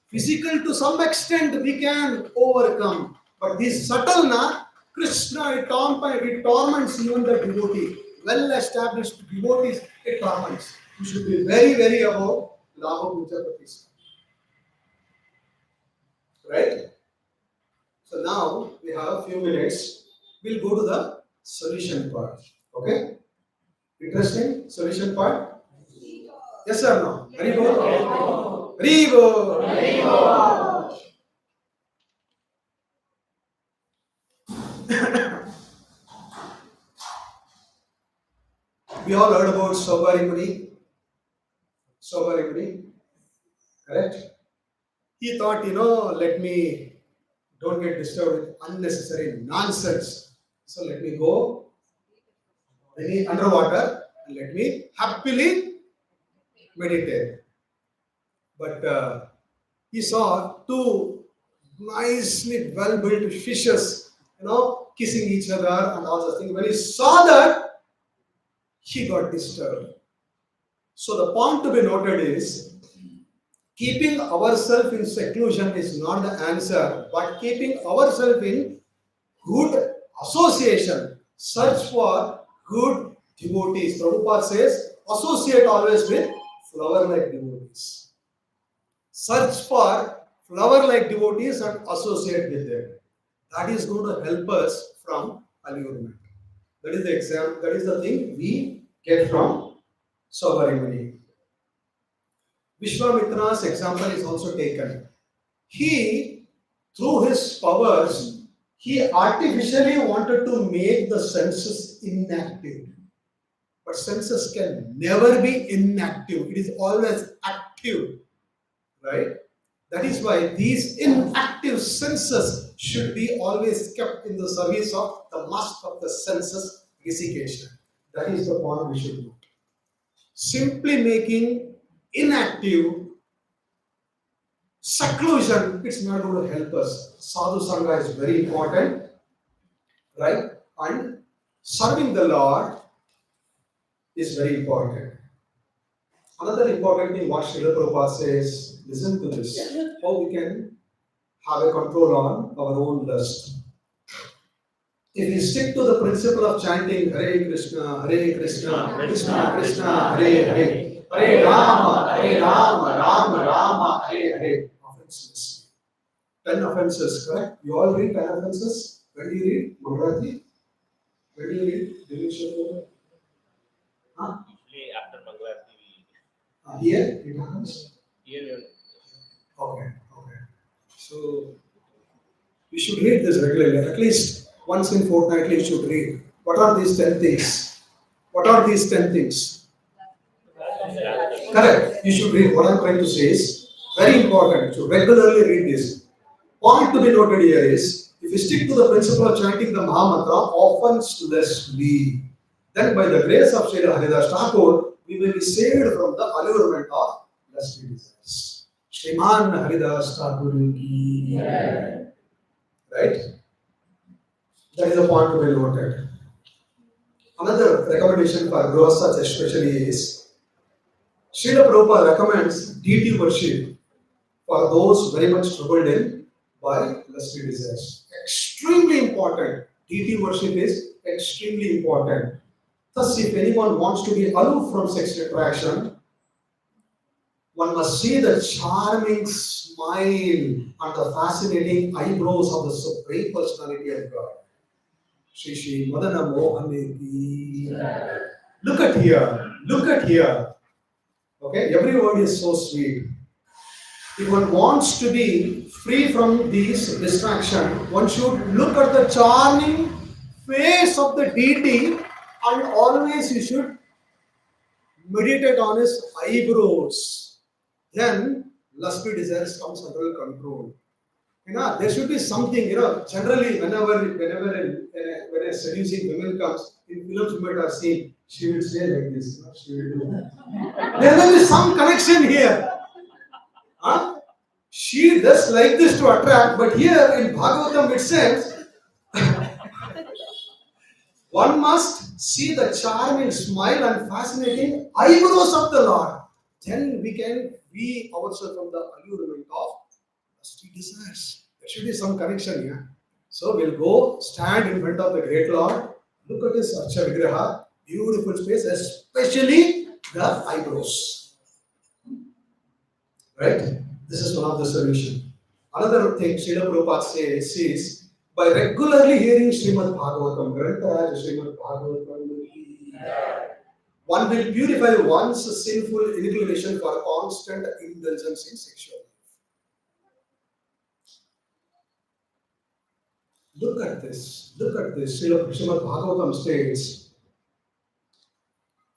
Physical to some extent we can overcome, but this subtle na Krishna it torments even the devotee. Well established devotees it torments. We should be very, very about Lava Puja Pratishtha. Right? So now we have a few minutes. We'll go to the solution part. Okay? Interesting? Solution part? Yes or no? Haribo? Haribo! We all heard about Saubhari Muni. Saubhari Muni. Correct? He thought, let me don't get disturbed with unnecessary nonsense. So let me go underwater and let me happily meditate. But he saw two nicely well-built fishes, kissing each other and all those things. When he saw that, he got disturbed. So the point to be noted is, keeping ourselves in seclusion is not the answer, but keeping ourselves in good association. Search for good devotees. Prabhupada says, associate always with flower-like devotees. Search for flower-like devotees and associate with them. That is going to help us from allurement. That is the exam. That is the thing we get from Saubhari Muni. Vishwamitra's example is also taken. He through his powers, he artificially wanted to make the senses inactive. But senses can never be inactive. It is always active, right? That is why these inactive senses should be always kept in the service of the master of the senses, resignation. That is the point we should do. Simply making inactive seclusion, it's not going to help us. Sadhu Sangha is very important, right? And serving the Lord is very important. Another important thing what Srila Prabhupada says, listen to this, how we can have a control on our own lust. If we stick to the principle of chanting Hare Krishna, Krishna Krishna, Hare Hare, Hare Rama, Rama Rama, Hare Hare. Offenses. 10 offenses, correct? You all read 10 offenses? When do you read? Mangalati? When do you read? Divisha? Huh? Usually after Mangalati, Here it happens? here Okay. So you should read this regularly. At least once in fortnightly you should read. What are these 10 things? What are these 10 things? Correct. You should read. What I'm trying to say is very important. You should regularly read this. Point to be noted here is if you stick to the principle of chanting the Mahamantra offenselessly, then by the grace of Srila Haridas Thakur, we will be saved from the allurement of lusty desires. Shriman Haridas Thakur ki. Right? That is a point to be noted. Another recommendation for Grihasthas especially is Srila Prabhupada recommends deity worship for those very much troubled in by lusty desires. Extremely important. Deity worship is extremely important. Thus, if anyone wants to be aloof from sexual attraction, one must see the charming smile and the fascinating eyebrows of the Supreme Personality of God. Shri Shri Madana Mohaneti. Look at here. Okay, every word is so sweet. If one wants to be free from these distractions, one should look at the charming face of the deity and always you should meditate on his eyebrows. Then lusty desires comes under control. There should be something, generally when a seducing woman comes, in films you might have seen, she will say like this, she will do that. There will be some connection here. Huh? She does like this to attract, but here in Bhagavatam it says, one must see the charming smile and fascinating eyebrows of the Lord. Then we can free ourselves from the allurement of lusty desires. There should be some connection here. So we'll go stand in front of the great Lord, look at his Archa Vigraha, beautiful space, especially the eyebrows. Right? This is one of the solutions. Another thing Srila Prabhupada says is by regularly hearing Srimad Bhagavatam, Srimad Bhagavatam, one will purify one's sinful inclination for constant indulgence in sexual life. Look at this. Srimad Bhagavatam states,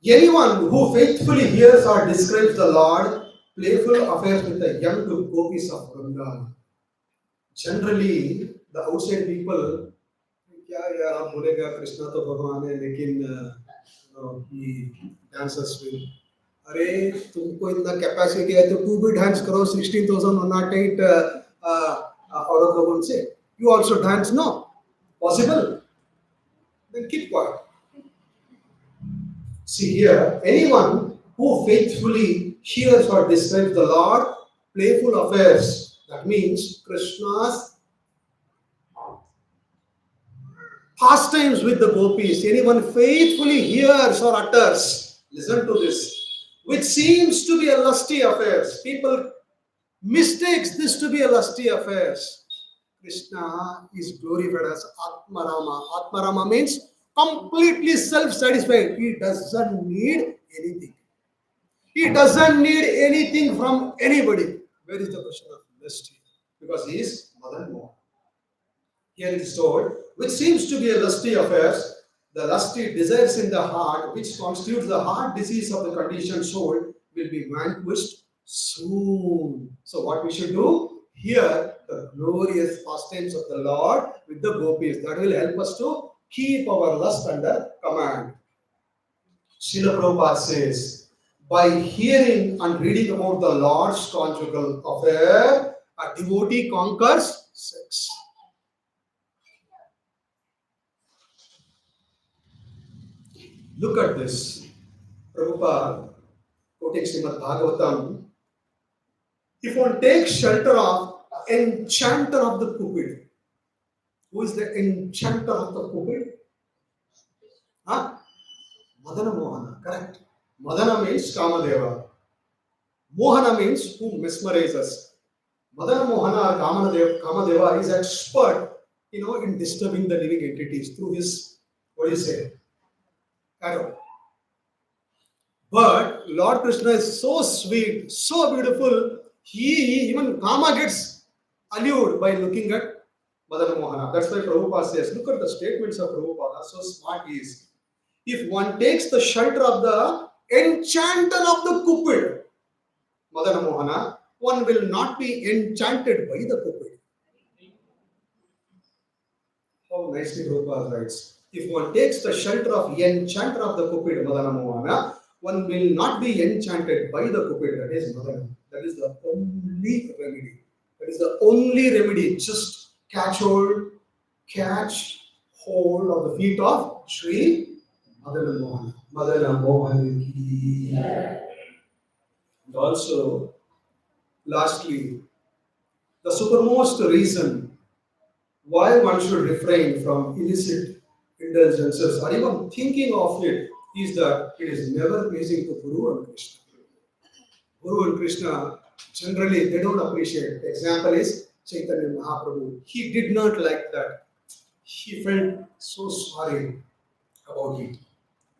anyone who faithfully hears or describes the Lord, playful affairs with the young gopis of Vrindavan. Generally, the outside people, क्या यार आप बोलेगा कृष्णा तो भगवान है लेकिन he dances with अरे तुमको इतना कैपेसिटी है तो तू भी डांस करो 16,108 औरत लोगों से you also dance no possible then keep quiet. See here, anyone who faithfully hears or describes the Lord, playful affairs, that means Krishna's pastimes with the gopis, anyone faithfully hears or utters, listen to this, which seems to be a lusty affairs. People mistakes this to be a lusty affairs. Krishna is glorified as Atmarama. Atmarama means completely self-satisfied. He doesn't need anything. He doesn't need anything from anybody. Where is the question of lusty? because he is Madan Mohan. Here it is told, which seems to be a lusty affair, the lusty desires in the heart, which constitutes the heart disease of the conditioned soul, will be vanquished soon. So, what we should do? Hear the glorious pastimes of the Lord with the gopis. That will help us to keep our lust under command. Srila Prabhupada says, by hearing and reading about the Lord's conjugal affair, a devotee conquers sex. Look at this. Prabhupada, quoting Srimad Bhagavatam, if one takes shelter of enchanter of the Cupid, who is the enchanter of the Cupid? Huh? Madana Mohana, correct. Madana means Kamadeva. Mohana means who mesmerizes. Madana Mohana or Kamadeva is expert, in disturbing the living entities through his, what do you say, arrow. But Lord Krishna is so sweet, so beautiful, even Kama gets allured by looking at Madana Mohana. That's why Prabhupada says, look at the statements of Prabhupada, so smart he is. If one takes the shelter of the enchanter of the Cupid, Madana Mohana, one will not be enchanted by the Cupid. How nicely Prabhupada writes. If one takes the shelter of enchanter of the Cupid, Madana Mohana, one will not be enchanted by the Cupid, that is Madana. That is the only remedy. That is the only remedy. Just catch hold of the feet of Sri Madana Mohan. Madana Mohan ki. And also, lastly, the supermost reason why one should refrain from illicit indulgences or even thinking of it is that it is never pleasing to Guru and Krishna. Guru and Krishna generally they don't appreciate. Example is Chaitanya Mahaprabhu. He did not like that. He felt so sorry about it.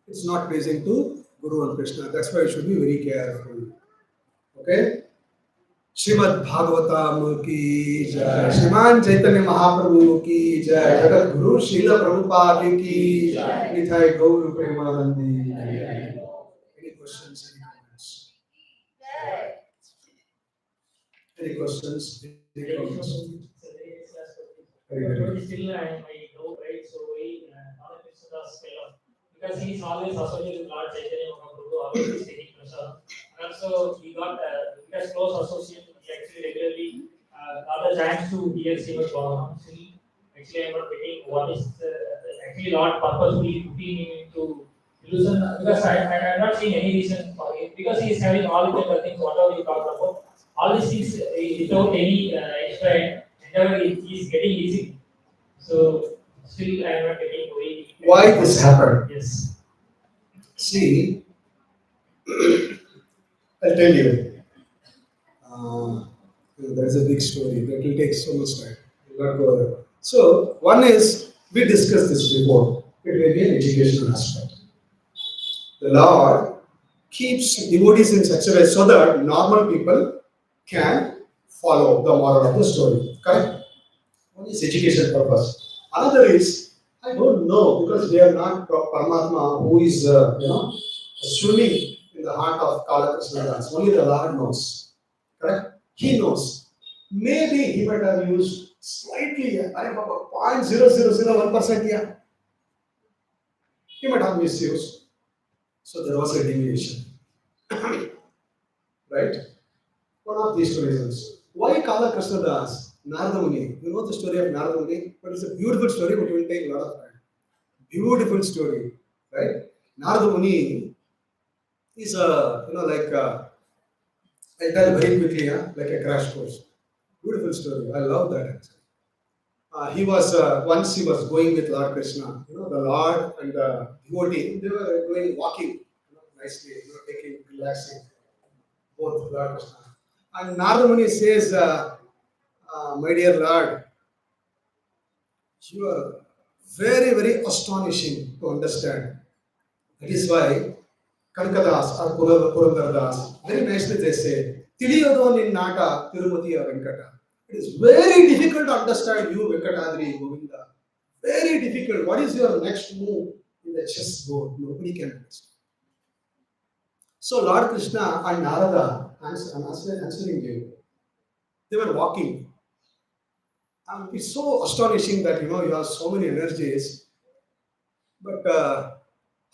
It's not pleasing to Guru and Krishna. That's why you should be very careful. Okay? Srimad Bhagavatam ki jai, Shriman Chaitanya Mahaprabhu ki jai, Jagat Guru Srila Prabhupada ki jai, Nitai Gauru Premanandi. Any questions? Any comments? Any questions? Any comments? But still, I know, right? So, Lord Krishnadas fellow, because he is always associated with Lord Chaitanya Mahaprabhu, always is taking prasad. And also, he got because close associate, he actually regularly got a chance to hear Srimad Bhagavatam. Still, actually, I'm not getting what is actually Lord purposefully putting him into illusion, because I'm not seeing any reason for it, because he is having all the things, whatever you talked about, all these things without any extra endeavor, he is getting easy. So still I am not getting away. Why this happened? Yes. See, I'll tell you. There's a big story that will take so much time. We'll not go there. So, one is, we discussed this before. It may be an educational aspect. The Lord keeps devotees in such a way so that normal people can follow the moral of the story. Correct? One is education purpose. Another is, I don't know, because we are not Paramatma who is, swimming in the heart of Kala Krishna Das. Only the Lord knows. Correct? He knows. Maybe he might have used slightly, 0.0001%, yeah. He might have misused. So there was a deviation. Right? One of these two reasons. Why Kala Krishna Das? Narada Muni. You know the story of Narada Muni? But it's a beautiful story, but it will take a lot of time. Beautiful story. Right? Narada Muni is I'll tell very quickly, like a crash course. Beautiful story. I love that actually. Once he was going with Lord Krishna. The Lord and the devotee, they were going walking, nicely, taking, relaxing, both Lord Krishna. And Narada Muni says, my dear Lord, you are very, very astonishing to understand. That is why Kankadas or Purandardas, very nicely they say, Tiliyodo Ninnata Tirumati Venkata. It is very difficult to understand you, Venkatadri, Govinda. Very difficult. What is your next move in the chessboard? Nobody can understand. So Lord Krishna and Narada, answering you, they were walking. It's so astonishing that you have so many energies. But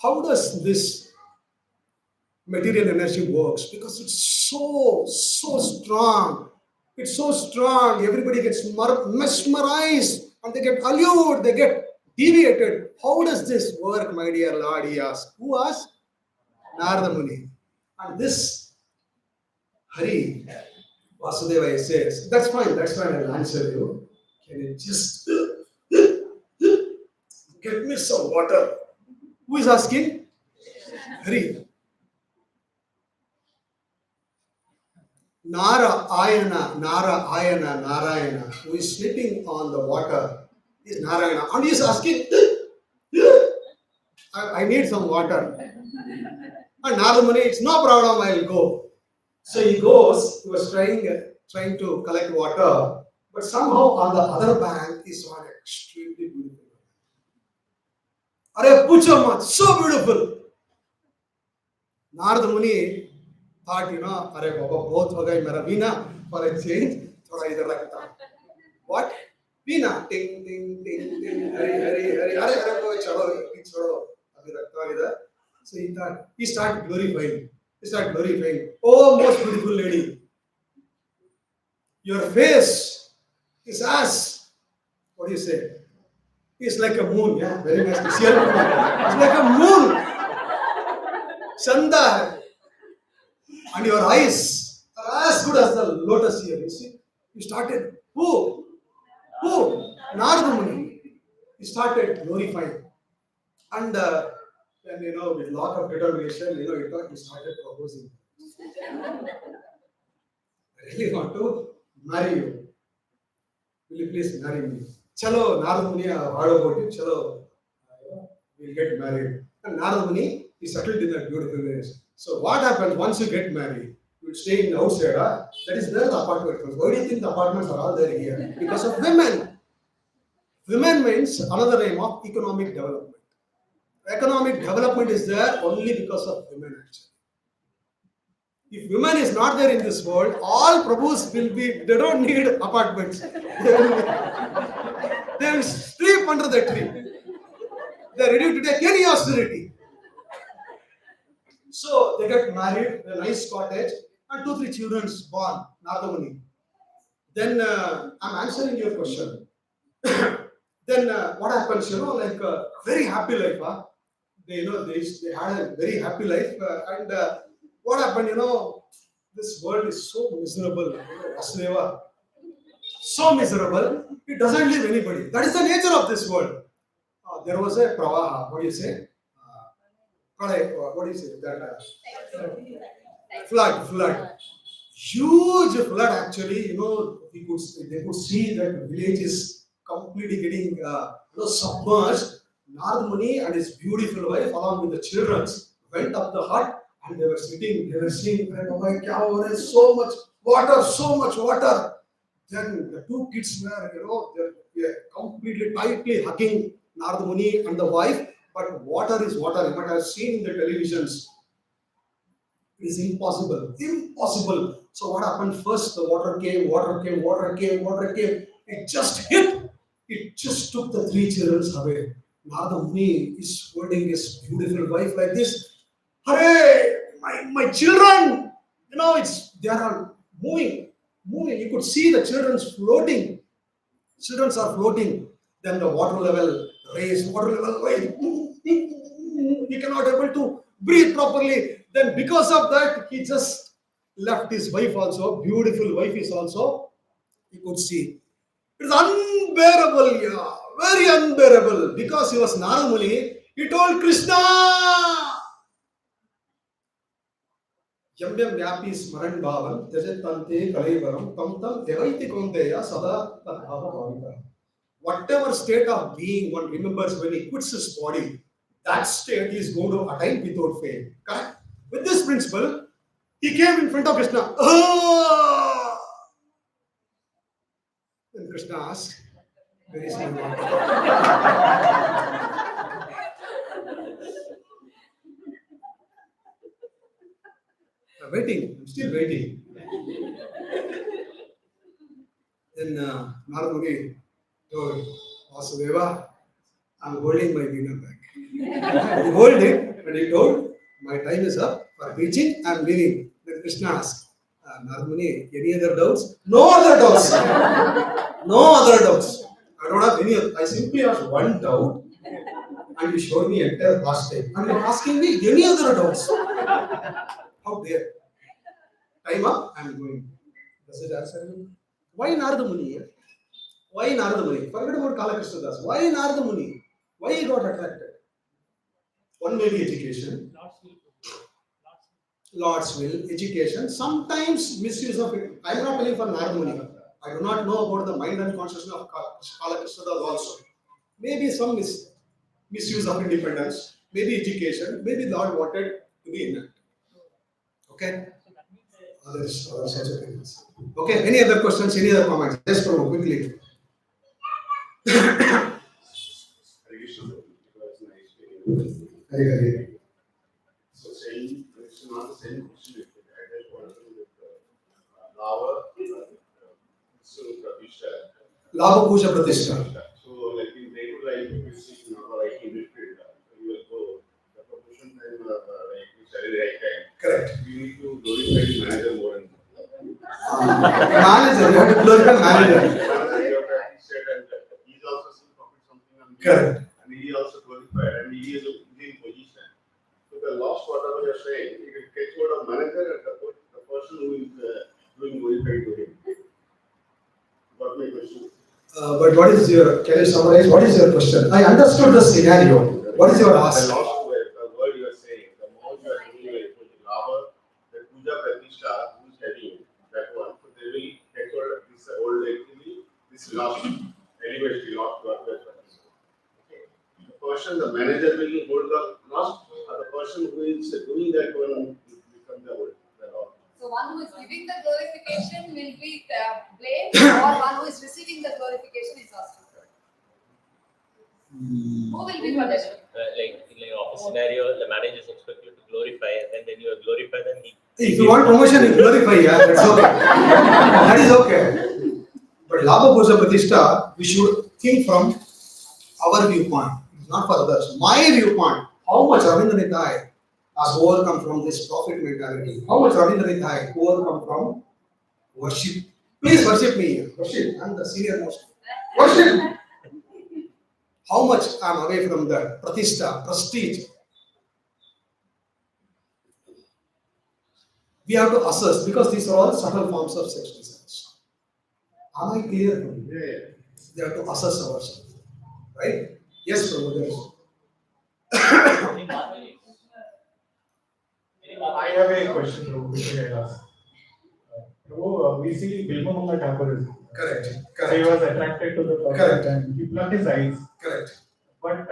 how does this material energy works? Because it's so strong. It's so strong. Everybody gets mesmerized and they get allured. They get deviated. How does this work, my dear Lord? He asked. Who asked? Narada Muni. And this Hari Vasudeva says, that's fine, I'll answer you. Can you just get me some water? Who is asking? Hari. Narayana, who is sleeping on the water, is Narayana. And he is asking, I need some water. And Narada Muni, it's no problem, I'll go. So he goes, he was trying to collect water, but somehow on the other bank he saw an extremely beautiful. Are pucho mat, so beautiful. Narada Muni thought, अरे बाबा बहुत हो गई मेरा वीणा, for a change थोड़ा इधर रखता हूँ. What? Veena, ting ting ting ting, अरे कोई छोड़ो अभी रखता हूँ इधर. So he thought, he started glorifying. Oh, most beautiful lady, your face is as, what do you say? It's like a moon, yeah, very nice. It's like a moon. Chanda hai. And your eyes are as good as the lotus here. You see, you started. Who? Narada Muni. He started glorifying, and with lot of determination, he started proposing. I really want to marry you. Will you please marry me? Chalo, Narada Muni, heard about it. Chalo, we'll get married. And Narada Muni, he settled in that beautiful place. So what happens once you get married? You stay in the outside. That is where the apartment comes. Why do you think the apartments are all there here? Because of women. Women means another name of economic development. Economic development is there only because of women actually. If women is not there in this world, all Prabhus will be, they don't need apartments. They will sleep under the tree. They are ready to take any austerity. So they get married in a nice cottage and 2-3 children born, Narada Muni. Then I'm answering your question. Then what happens, very happy life. They had a very happy life. And what happened, this world is so miserable. Vasudeva, so miserable, it doesn't leave anybody. That is the nature of this world. There was a pravaha, what do you say? What do you say? That, flood. Huge flood actually, they could see that village is completely getting submerged. Narada Muni and his beautiful wife along with the children went up the hut and they were seeing, so much water. Then the two kids were, they're completely tightly hugging Narada Muni and the wife, but water is water. But I've seen in the televisions, it is impossible. So what happened first? The water came. It just hit. It just took the 3 children away. Narada Muni is holding his beautiful wife like this. Hooray! My children! They are moving. You could see the children floating. Children are floating. Then the water level raised. He cannot able to breathe properly. Then because of that, he just left his wife also. Beautiful wife is also. You could see. It's unbearable, yeah. Very unbearable. Because he was Narada Muni, he told Krishna, Yam Vyapi Smaran Bhavan, Tejatante Kalevaram, Tam Devaiti Konteya Sada Tadhava Bhavika. Whatever state of being one remembers when he quits his body, that state he is going to attain without fail. Correct? With this principle, he came in front of Krishna. Krishna asked, where is my water? I'm waiting. I'm still waiting. Then Narad Muni told Vasudeva, I'm holding my veena back. He hold it and he told, my time is up for preaching, I'm leaving. Then Krishna asked, Narad Muni, any other doubts? No other doubts. No other doubts. I don't have any other. I simply asked one doubt and you showed me entire past time. And you're asking me any other doubts. How dare? Time up, I'm going. Does it answer you? Why Narada Muni? Why Narada Muni? Forget about Kalakrishna Das. Why Narada Muni? Why he got attracted? One may be education, Lord's will, education, sometimes misuse of it. I am not telling for Narada Muni. I do not know about the mind and consciousness of Kalakrishna Das also. Maybe some misuse of independence, maybe education, maybe Lord wanted to be in it. Okay? Others such opinions. Okay, any other questions, any other comments? Yes, Prabhu, quickly. Very. So saying it's not the same question. I just want to do with Lava, so Pratisha. Lava Puja Pratishtha. So like in day to life, you see, like in retreat, you will go the proportion time, like you study right time. Correct. You need to glorify the manager more and more. Manager, you have to glorify manager. He's also still profit something on me. Correct. And he also glorified, and he is in position. So the last whatever you're saying, you can catch word of manager and the person who is doing glorified to him. Got my question? But what is your, can you summarize, what is your question? I understood the scenario. What is your ask? The last word, the word you are saying, the more you are doing like Lava, the Puja Pratishtha, who is heading that one, so they will catch hold of this old actually, this last anniversary, last word. The person, the manager will hold the last, the person who is doing that one will become the old. So one who is giving the glorification will be blamed, or one who is receiving the glorification is asked. Who will be punished? Like office scenario, the manager is expected to glorify, and then when you are glorified, then he. If you want promotion, you glorify, yeah, that's okay. That is okay. But Lava Puja Pratishtha, we should think from our viewpoint, not for others. My viewpoint, how much Ravindra Nitai has overcome from this profit mentality? How much Ravindra Nitai overcome from worship? Please worship me. Worship. I'm the senior most. Worship. How much I'm away from the pratishtha, prestige. We have to assess because these are all subtle forms of sex desires. Am I clear? Yeah. We have to assess ourselves. Right? Yes, Prabhu. I have a question, Prabhu, which I ask. Prabhu, we see Bilbamanga Thakur is. Correct. So he was attracted to the Correct. prophet and he plucked his eyes. Correct. But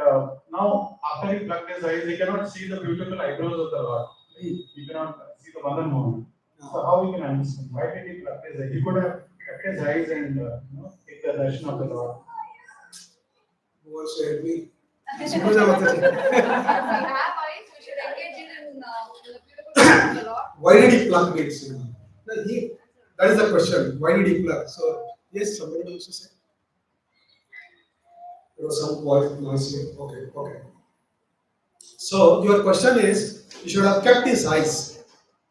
now, after he plucked his eyes, he cannot see the beautiful eyebrows of the Lord. He cannot see the Madan Mohan. So how we can understand? Why did he pluck his eyes? He could have kept his eyes and take the darshan of the Lord. Who wants to help me? If we have eyes, we should engage in the beautiful work of the Lord. Why did he pluck it? That is the question. Why did he pluck? So, yes, somebody wants to say. There was some voice noise. Okay. So, your question is, he should have kept his eyes.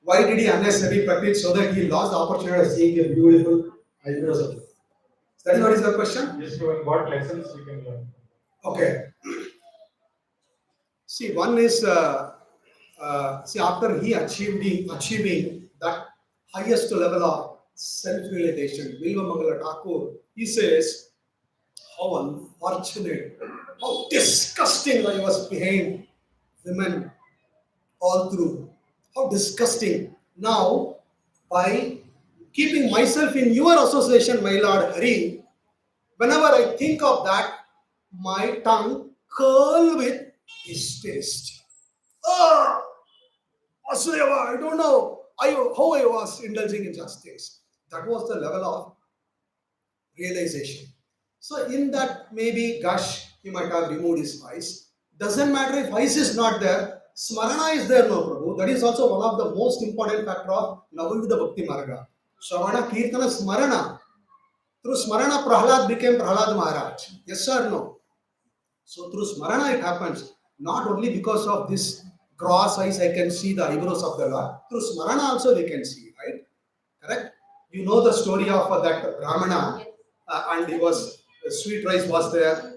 Why did he unnecessarily pluck it so that he lost the opportunity of seeing a beautiful eyebrows of it? That is what is your question? Just what lessons we can learn. Okay. See, one is, after he achieving that highest level of self-realization, Bilvamangala Thakur, he says, how unfortunate, how disgusting I was behind women all through. How disgusting. Now, by keeping myself in your association, my Lord Hari, whenever I think of that, my tongue curl with distaste. Oh, Vasudeva, I don't know how I was indulging in such things. That was the level of realization. So in that maybe gush, he might have removed his eyes. Doesn't matter if eyes is not there, smarana is there, no Prabhu. That is also one of the most important factor of Navavidha Bhakti Marga. Shravana, Kirtana, Smarana. Through Smarana, Prahlad became Prahlad Maharaj. Yes or no? So through Smarana it happens. Not only because of this cross eyes I can see the eyebrows of the Lord. Through Smarana also we can see, right? Correct? You know the story of that Brahmana and he was, sweet rice was there,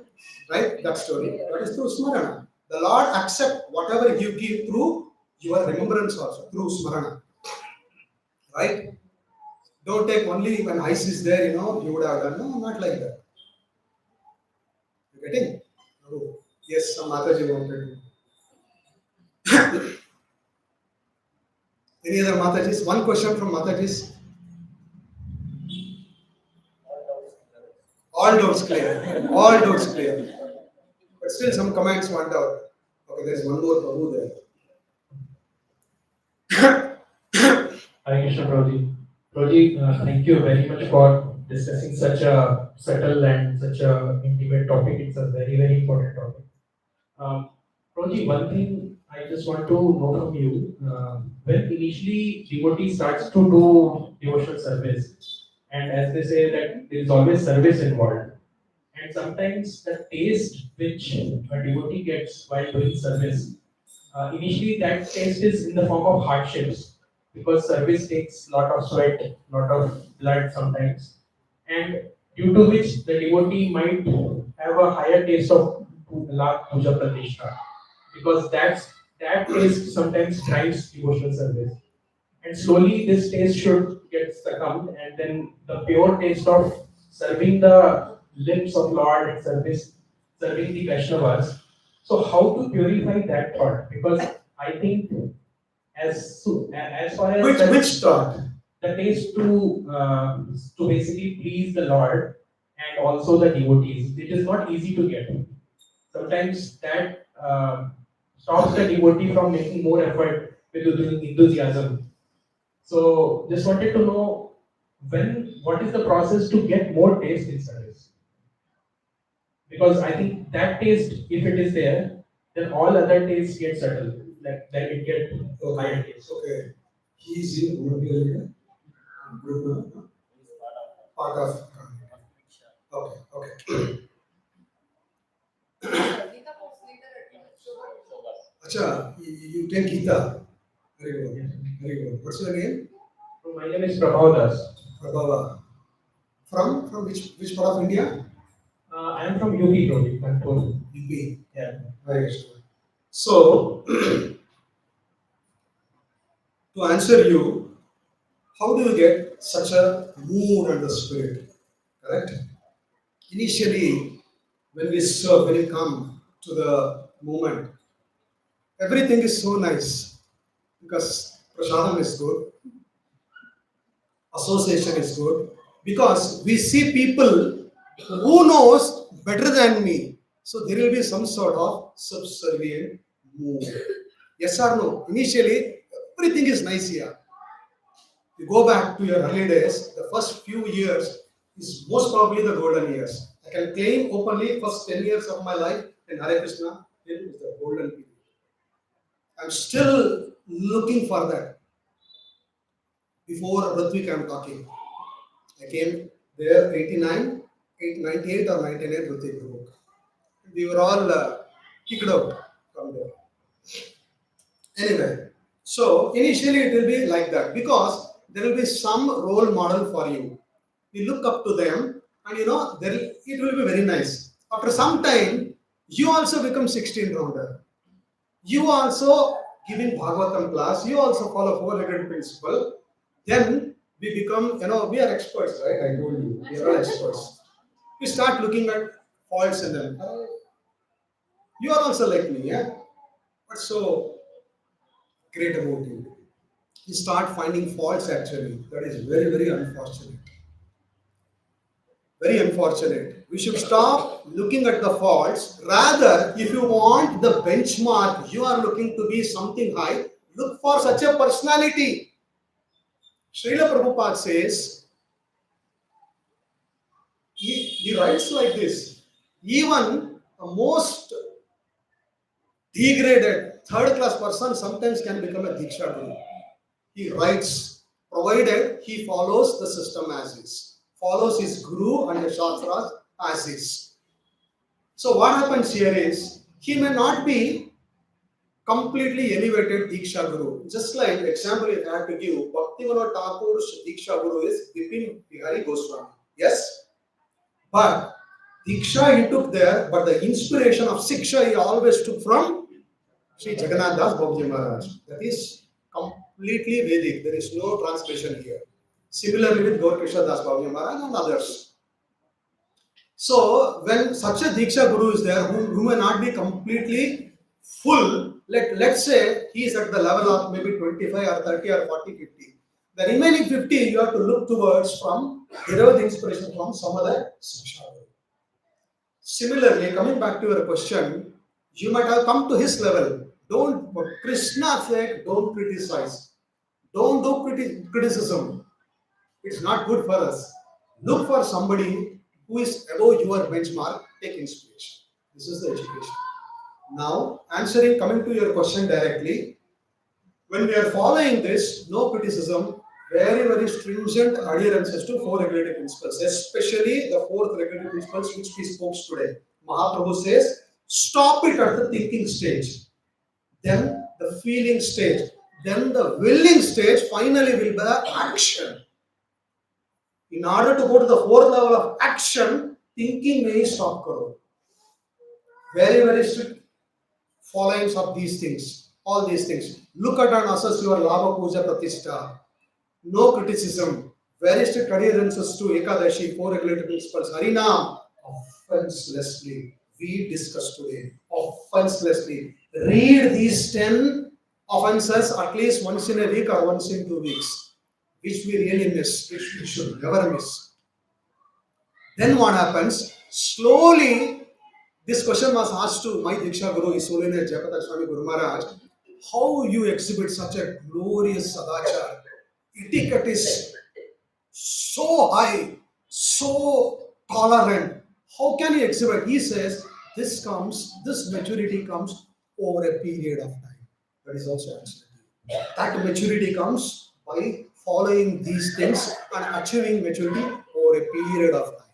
right? That story. That is through Smarana. The Lord accept whatever you give through your remembrance also, through Smarana. Right? Don't take only when ice is there, you would have done. No, not like that. You getting? Oh, yes, some Mataji wanted to. Any other Matajis? One question from Matajis. All doubts clear. All doubts clear. But still some comments want out. Okay, there is one more Prabhu there. Hare Krishna Prabhuji. Prabhuji, thank you very much for discussing such a subtle and such a intimate topic. It's a very, very important topic. Prabhuji, one thing I just want to know from you, when initially devotee starts to do devotional service, and as they say that there is always service involved, and sometimes the taste which a devotee gets while doing service, initially that taste is in the form of hardships because service takes lot of sweat, lot of blood sometimes, and due to which the devotee might have a higher taste of Lord Puja Pratishtha because that taste sometimes drives devotional service. And slowly this taste should get succumbed, and then the pure taste of serving the limbs of Lord and serving the Vaishnavas. So how to purify that thought? Because I think as far as Which thought? the taste to basically please the Lord and also the devotees, it is not easy to get. Sometimes that stops the devotee from making more effort with enthusiasm. So just wanted to know what is the process to get more taste in service? Because I think that taste, if it is there, then all other tastes get settled. Like then it get higher taste. Okay. He is in Guru Group, part of. Okay, okay. Gita was later at Shobha. Acha, you take Gita. Very good. Very good. What's your name? So my name is Prabhav. Prabhava. From which part of India? I am from UP, Prodi, Kanpur. UP. Yeah. Very good. So, to answer you, how do you get such a mood and the spirit? Correct? Initially, when we come to the moment, everything is so nice because prasadam is good, association is good, because we see people who knows better than me. So there will be some sort of subservient mood. Yes or no? Initially, everything is nice here. You go back to your early days, the first few years is most probably the golden years. I can claim openly first 10 years of my life in Hare Krishna is the golden period. I'm still looking for that. Before Ritwik I'm talking. I came there 89, 98 or 99 Ritwik book. We were all kicked out from there. Anyway, so initially it will be like that because there will be some role model for you. You look up to them and it will be very nice. After some time, you also become 16 rounder. You also giving Bhagavatam class, you also follow four-legged principle. Then we become, we are experts, right? I told you, we are all experts. We start looking at faults in them. You are also like me, yeah? What's so great about you? You start finding faults actually. That is very, very unfortunate. Very unfortunate. We should stop looking at the faults. Rather, if you want the benchmark, you are looking to be something high, look for such a personality. Srila Prabhupada says, He writes like this. Even the most degraded third class person sometimes can become a Diksha Guru. He writes, provided he follows the system as is, follows his Guru and the Shastras as is. So what happens here is, he may not be completely elevated Diksha Guru. Just like example, if I have to give, Bhaktivinoda Thakur's Diksha Guru is Bipin Bihari Goswami. Yes? But Diksha he took there, but the inspiration of Siksha he always took from Sri Jagannath Das Babuji Maharaj. That is completely Vedic. There is no translation here. Similarly with Gaur Krishna Das Babuji Maharaj and others. So when such a Diksha Guru is there, who may not be completely full, let's say he is at the level of maybe 25 or 30 or 40, 50. The remaining 50 you have to look towards from derive the inspiration from some other Siksha Guru. Similarly, coming back to your question, you might have come to his level. Don't, for Krishna's sake, don't criticize. Don't do criticism. It's not good for us. Look for somebody who is above your benchmark, take inspiration. This is the education. Now, coming to your question directly, when we are following this, no criticism, very, very stringent adherences to four regulative principles, especially the fourth regulative principles which we spoke today. Mahaprabhu says, stop it at the thinking stage, then the feeling stage, then the willing stage, finally will be the action. In order to go to the fourth level of action, thinking may stop karo. Very, very strict followings of these things, all these things. Look at and assess your Labha Puja Pratishtha. No criticism. Very strict adherences to Ekadashi, four regulative principles. Harinam, offenselessly. We discussed today. Offenselessly. Read these 10 offenses at least once in a week or once in 2 weeks, which we really miss, which we should never miss. Then what happens? Slowly, this question was asked to my Diksha Guru, His Holiness Jayapataka Swami Guru Maharaj, how you exhibit such a glorious sadachar. Etiquette is so high, so tolerant. How can you exhibit? He says, this maturity comes over a period of time. That is also absolutely. That maturity comes by following these things and achieving maturity over a period of time.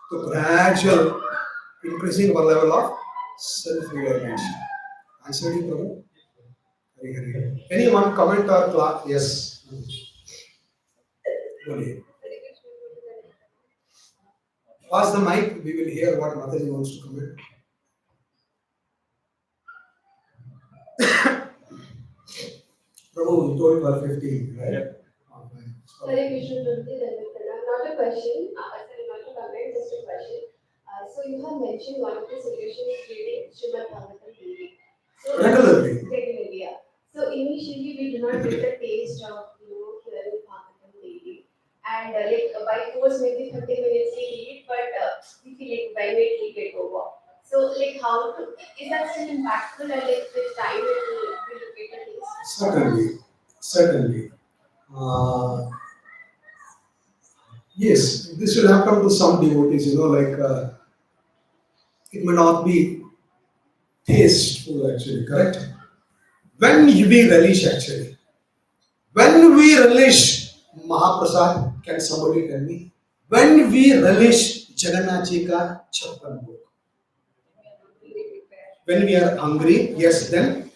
To gradual increasing our level of self-realization. Answer you, Prabhu? Very, very. Anyone comment or clap? Yes. Go ahead. Pass the mic, we will hear what Mataji wants to comment. Prabhu, you told her 15, right? Hare Krishna Prabhuji, not a question, sorry, not a comment, just a question. So you have mentioned one of the solutions is reading Srimad Bhagavatam daily. So regularly, yeah. So initially we do not get the taste of hearing Bhagavatam daily, and by force maybe 30 minutes we read, but we feel when we get over. So how to is that still impactful, and with time it will get a taste? Certainly. Yes, this will happen to some devotees, it may not be tasteful actually, correct? When we relish actually, when we relish Mahaprasad, can somebody tell me? When we relish Jagannath Ji ka Chappan Bhog. When we are hungry, yes, then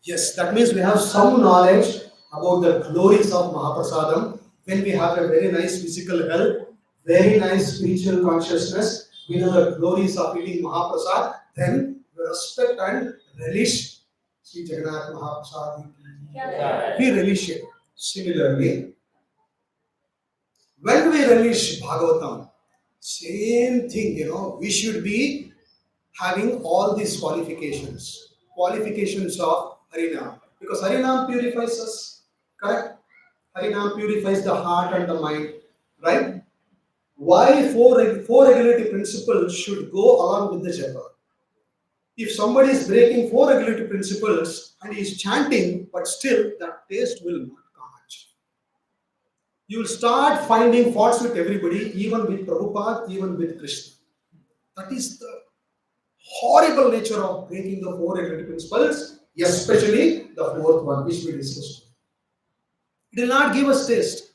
yes, that means we have some knowledge about the glories of Mahaprasadam. When we have a very nice physical health, very nice spiritual consciousness, we know the glories of eating Mahaprasad, then we respect and relish Sri Jagannath Mahaprasad. We relish it. Similarly, when we relish Bhagavatam, same thing, we should be having all these qualifications of Harinam, because Harinam purifies us, correct? Harinam purifies the heart and the mind, right? Why four regulative principles should go along with the japa? If somebody is breaking 4 regulatory principles and he is chanting, but still that taste will not come actually. You will start finding faults with everybody, even with Prabhupada, even with Krishna. That is the horrible nature of breaking the 4 regulatory principles, especially the 4th one, which we discussed. It will not give us taste.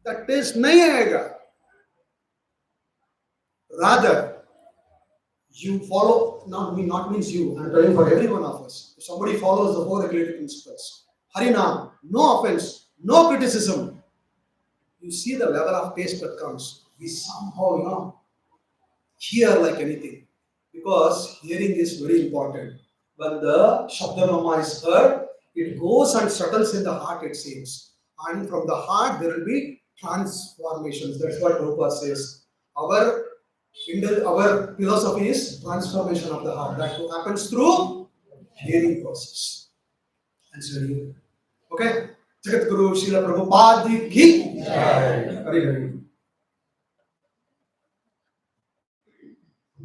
That taste nahi aayega. Rather, you follow, not means you, I'm telling for every one of us. If somebody follows the 4 regulatory principles, Harinam, no offense, no criticism, you see the level of taste that comes. We somehow, hear like anything. Because hearing is very important. When the Shabdanama is heard, it goes and settles in the heart, it seems. And from the heart, there will be transformations. That's what Prabhupada says. Our philosophy is transformation of the heart. That happens through hearing process. And so, okay? Jagat Guru Srila Prabhupada ki. Hari Hari.